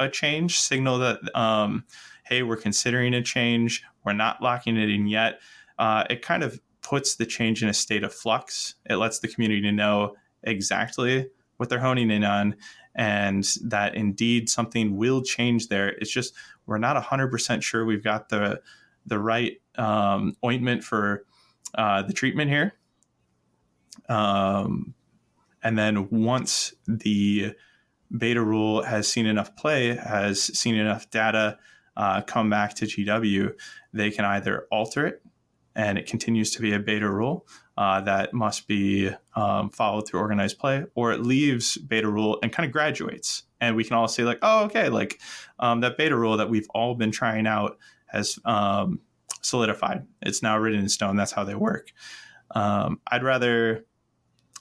a change, signal that, hey, we're considering a change. We're not locking it in yet. It kind of puts the change in a state of flux. It lets the community know exactly what they're honing in on, and that indeed something will change there. It's just we're not 100% sure we've got the right ointment for the treatment here. And then once the beta rule has seen enough play, has seen enough data come back to GW, they can either alter it and it continues to be a beta rule that must be followed through organized play, or it leaves beta rule and kind of graduates. And we can all say like, oh, okay, like that beta rule that we've all been trying out has solidified. It's now written in stone. That's how they work. I'd rather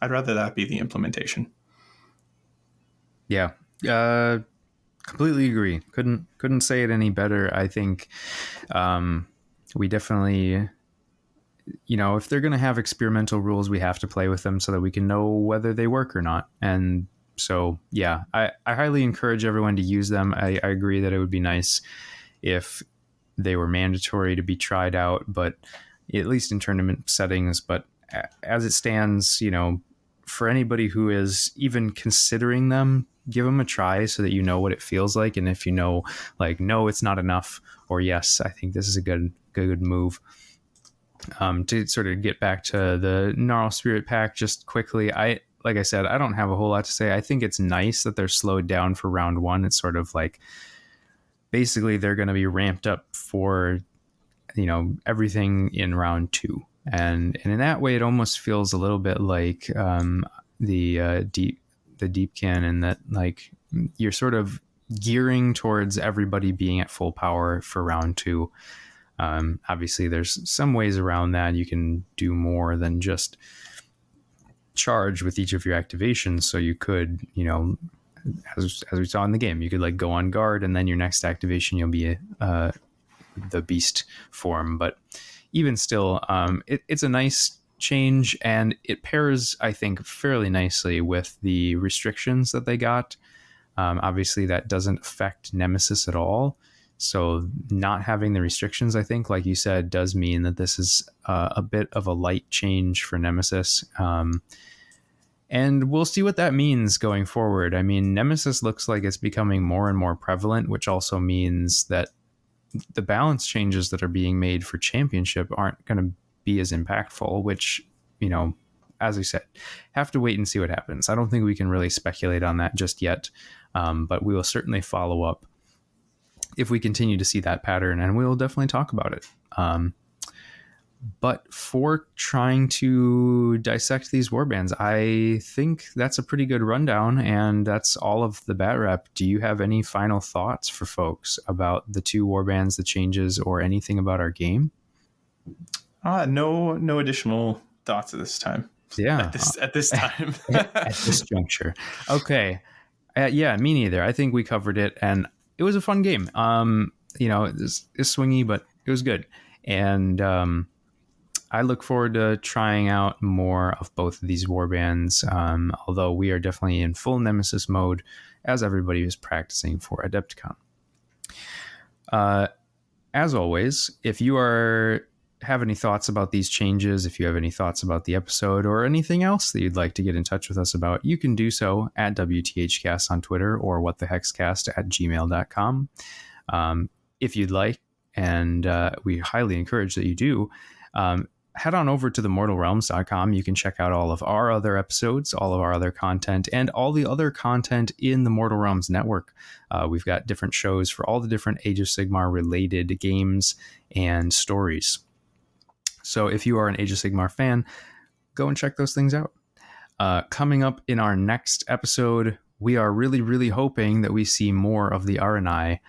that be the implementation. Yeah, completely agree. Couldn't say it any better. I think we definitely, if they're going to have experimental rules, we have to play with them so that we can know whether they work or not. And so, yeah, I highly encourage everyone to use them. I agree that it would be nice if they were mandatory to be tried out, but at least in tournament settings. But as it stands, for anybody who is even considering them, give them a try so that you know what it feels like. And if you know, like, no, it's not enough, or yes, I think this is a good move. To sort of get back to the Gnarlspirit Pack just quickly, like I said, I don't have a whole lot to say. I think it's nice that they're slowed down for round one. It's sort of like basically they're going to be ramped up for, everything in round two. And in that way, it almost feels a little bit like the deep cannon, that like you're sort of gearing towards everybody being at full power for round two. Obviously, there's some ways around that. You can do more than just charge with each of your activations. So you could, as we saw in the game, you could like go on guard, and then your next activation you'll be the beast form. But even still, it's a nice change, and it pairs, I think, fairly nicely with the restrictions that they got. Obviously, that doesn't affect Nemesis at all. So not having the restrictions, I think, like you said, does mean that this is a bit of a light change for Nemesis. And we'll see what that means going forward. I mean, Nemesis looks like it's becoming more and more prevalent, which also means that the balance changes that are being made for Championship aren't going to be as impactful, which, as we said, have to wait and see what happens. I don't think we can really speculate on that just yet, but we will certainly follow up if we continue to see that pattern, and we will definitely talk about it. But for trying to dissect these warbands, I think that's a pretty good rundown, and that's all of the Batrep. Do you have any final thoughts for folks about the two warbands, the changes, or anything about our game? No additional thoughts at this time. Yeah. At this time. At this juncture. Okay. Yeah, me neither. I think we covered it, and it was a fun game. It's swingy, but it was good. And I look forward to trying out more of both of these warbands, although we are definitely in full Nemesis mode as everybody is practicing for Adepticon. As always, if you have any thoughts about these changes, if you have any thoughts about the episode or anything else that you'd like to get in touch with us about, you can do so at WTHcast on Twitter or whatthehexcast@gmail.com. If you'd like, and we highly encourage that you do, head on over to themortalrealms.com. You can check out all of our other episodes, all of our other content, and all the other content in the Mortal Realms network. We've got different shows for all the different Age of Sigmar related games and stories. So if you are an Age of Sigmar fan, go and check those things out. Coming up in our next episode, we are really, really hoping that we see more of the RNI.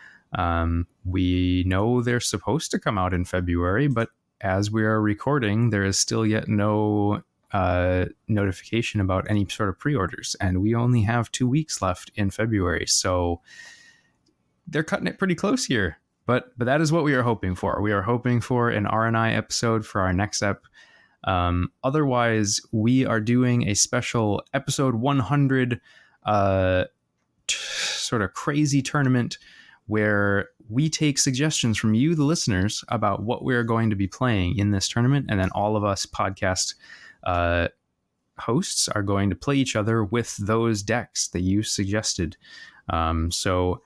We know they're supposed to come out in February, but as we are recording, there is still yet no notification about any sort of pre-orders, and we only have 2 weeks left in February, so they're cutting it pretty close here. But that is what we are hoping for. We are hoping for an RNI episode for our next ep. Otherwise, we are doing a special episode 100 sort of crazy tournament where we take suggestions from you, the listeners, about what we're going to be playing in this tournament. And then all of us podcast hosts are going to play each other with those decks that you suggested. So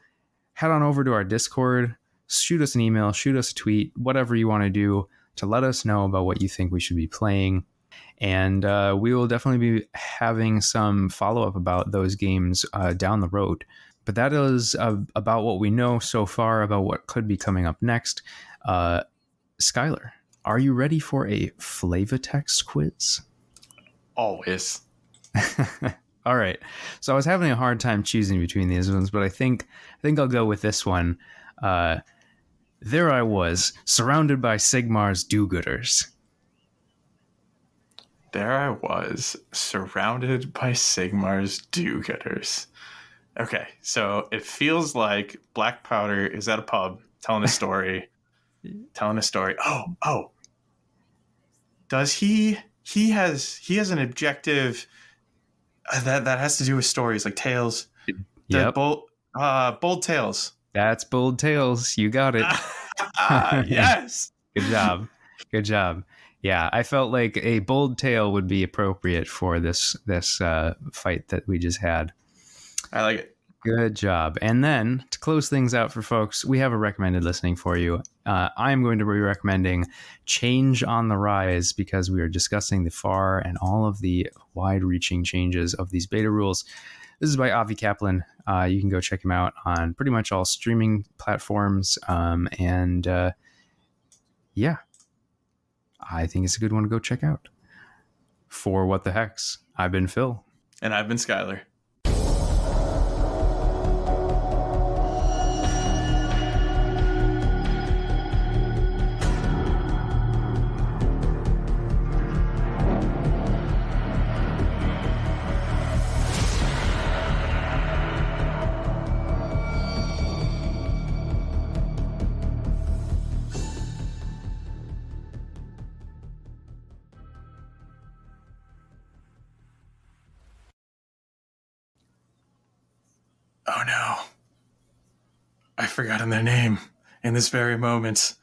head on over to our Discord, shoot us an email, shoot us a tweet, whatever you want to do to let us know about what you think we should be playing. And we will definitely be having some follow-up about those games down the road. But that is about what we know so far about what could be coming up next. Skyler, are you ready for a Flavatext quiz? Always. All right. So I was having a hard time choosing between these ones, but I think I'll go with this one. There I was, surrounded by Sigmar's do-gooders. There I was, surrounded by Sigmar's do-gooders. Okay, so it feels like Blackpowder is at a pub telling a story. Oh. Does he has an objective that has to do with stories like tales. Yep. Bold Tales. That's Bold Tales. You got it. Yes. Good job. Yeah, I felt like a bold tale would be appropriate for this fight that we just had. I like it. Good job. And then to close things out for folks, we have a recommended listening for you. I am going to be recommending Change on the Rise because we are discussing the FAR and all of the wide-reaching changes of these beta rules. This is by Avi Kaplan. You can go check him out on pretty much all streaming platforms. Yeah, I think it's a good one to go check out. For What the Hex, I've been Phil. And I've been Skyler. Oh no. I've forgotten their name in this very moment.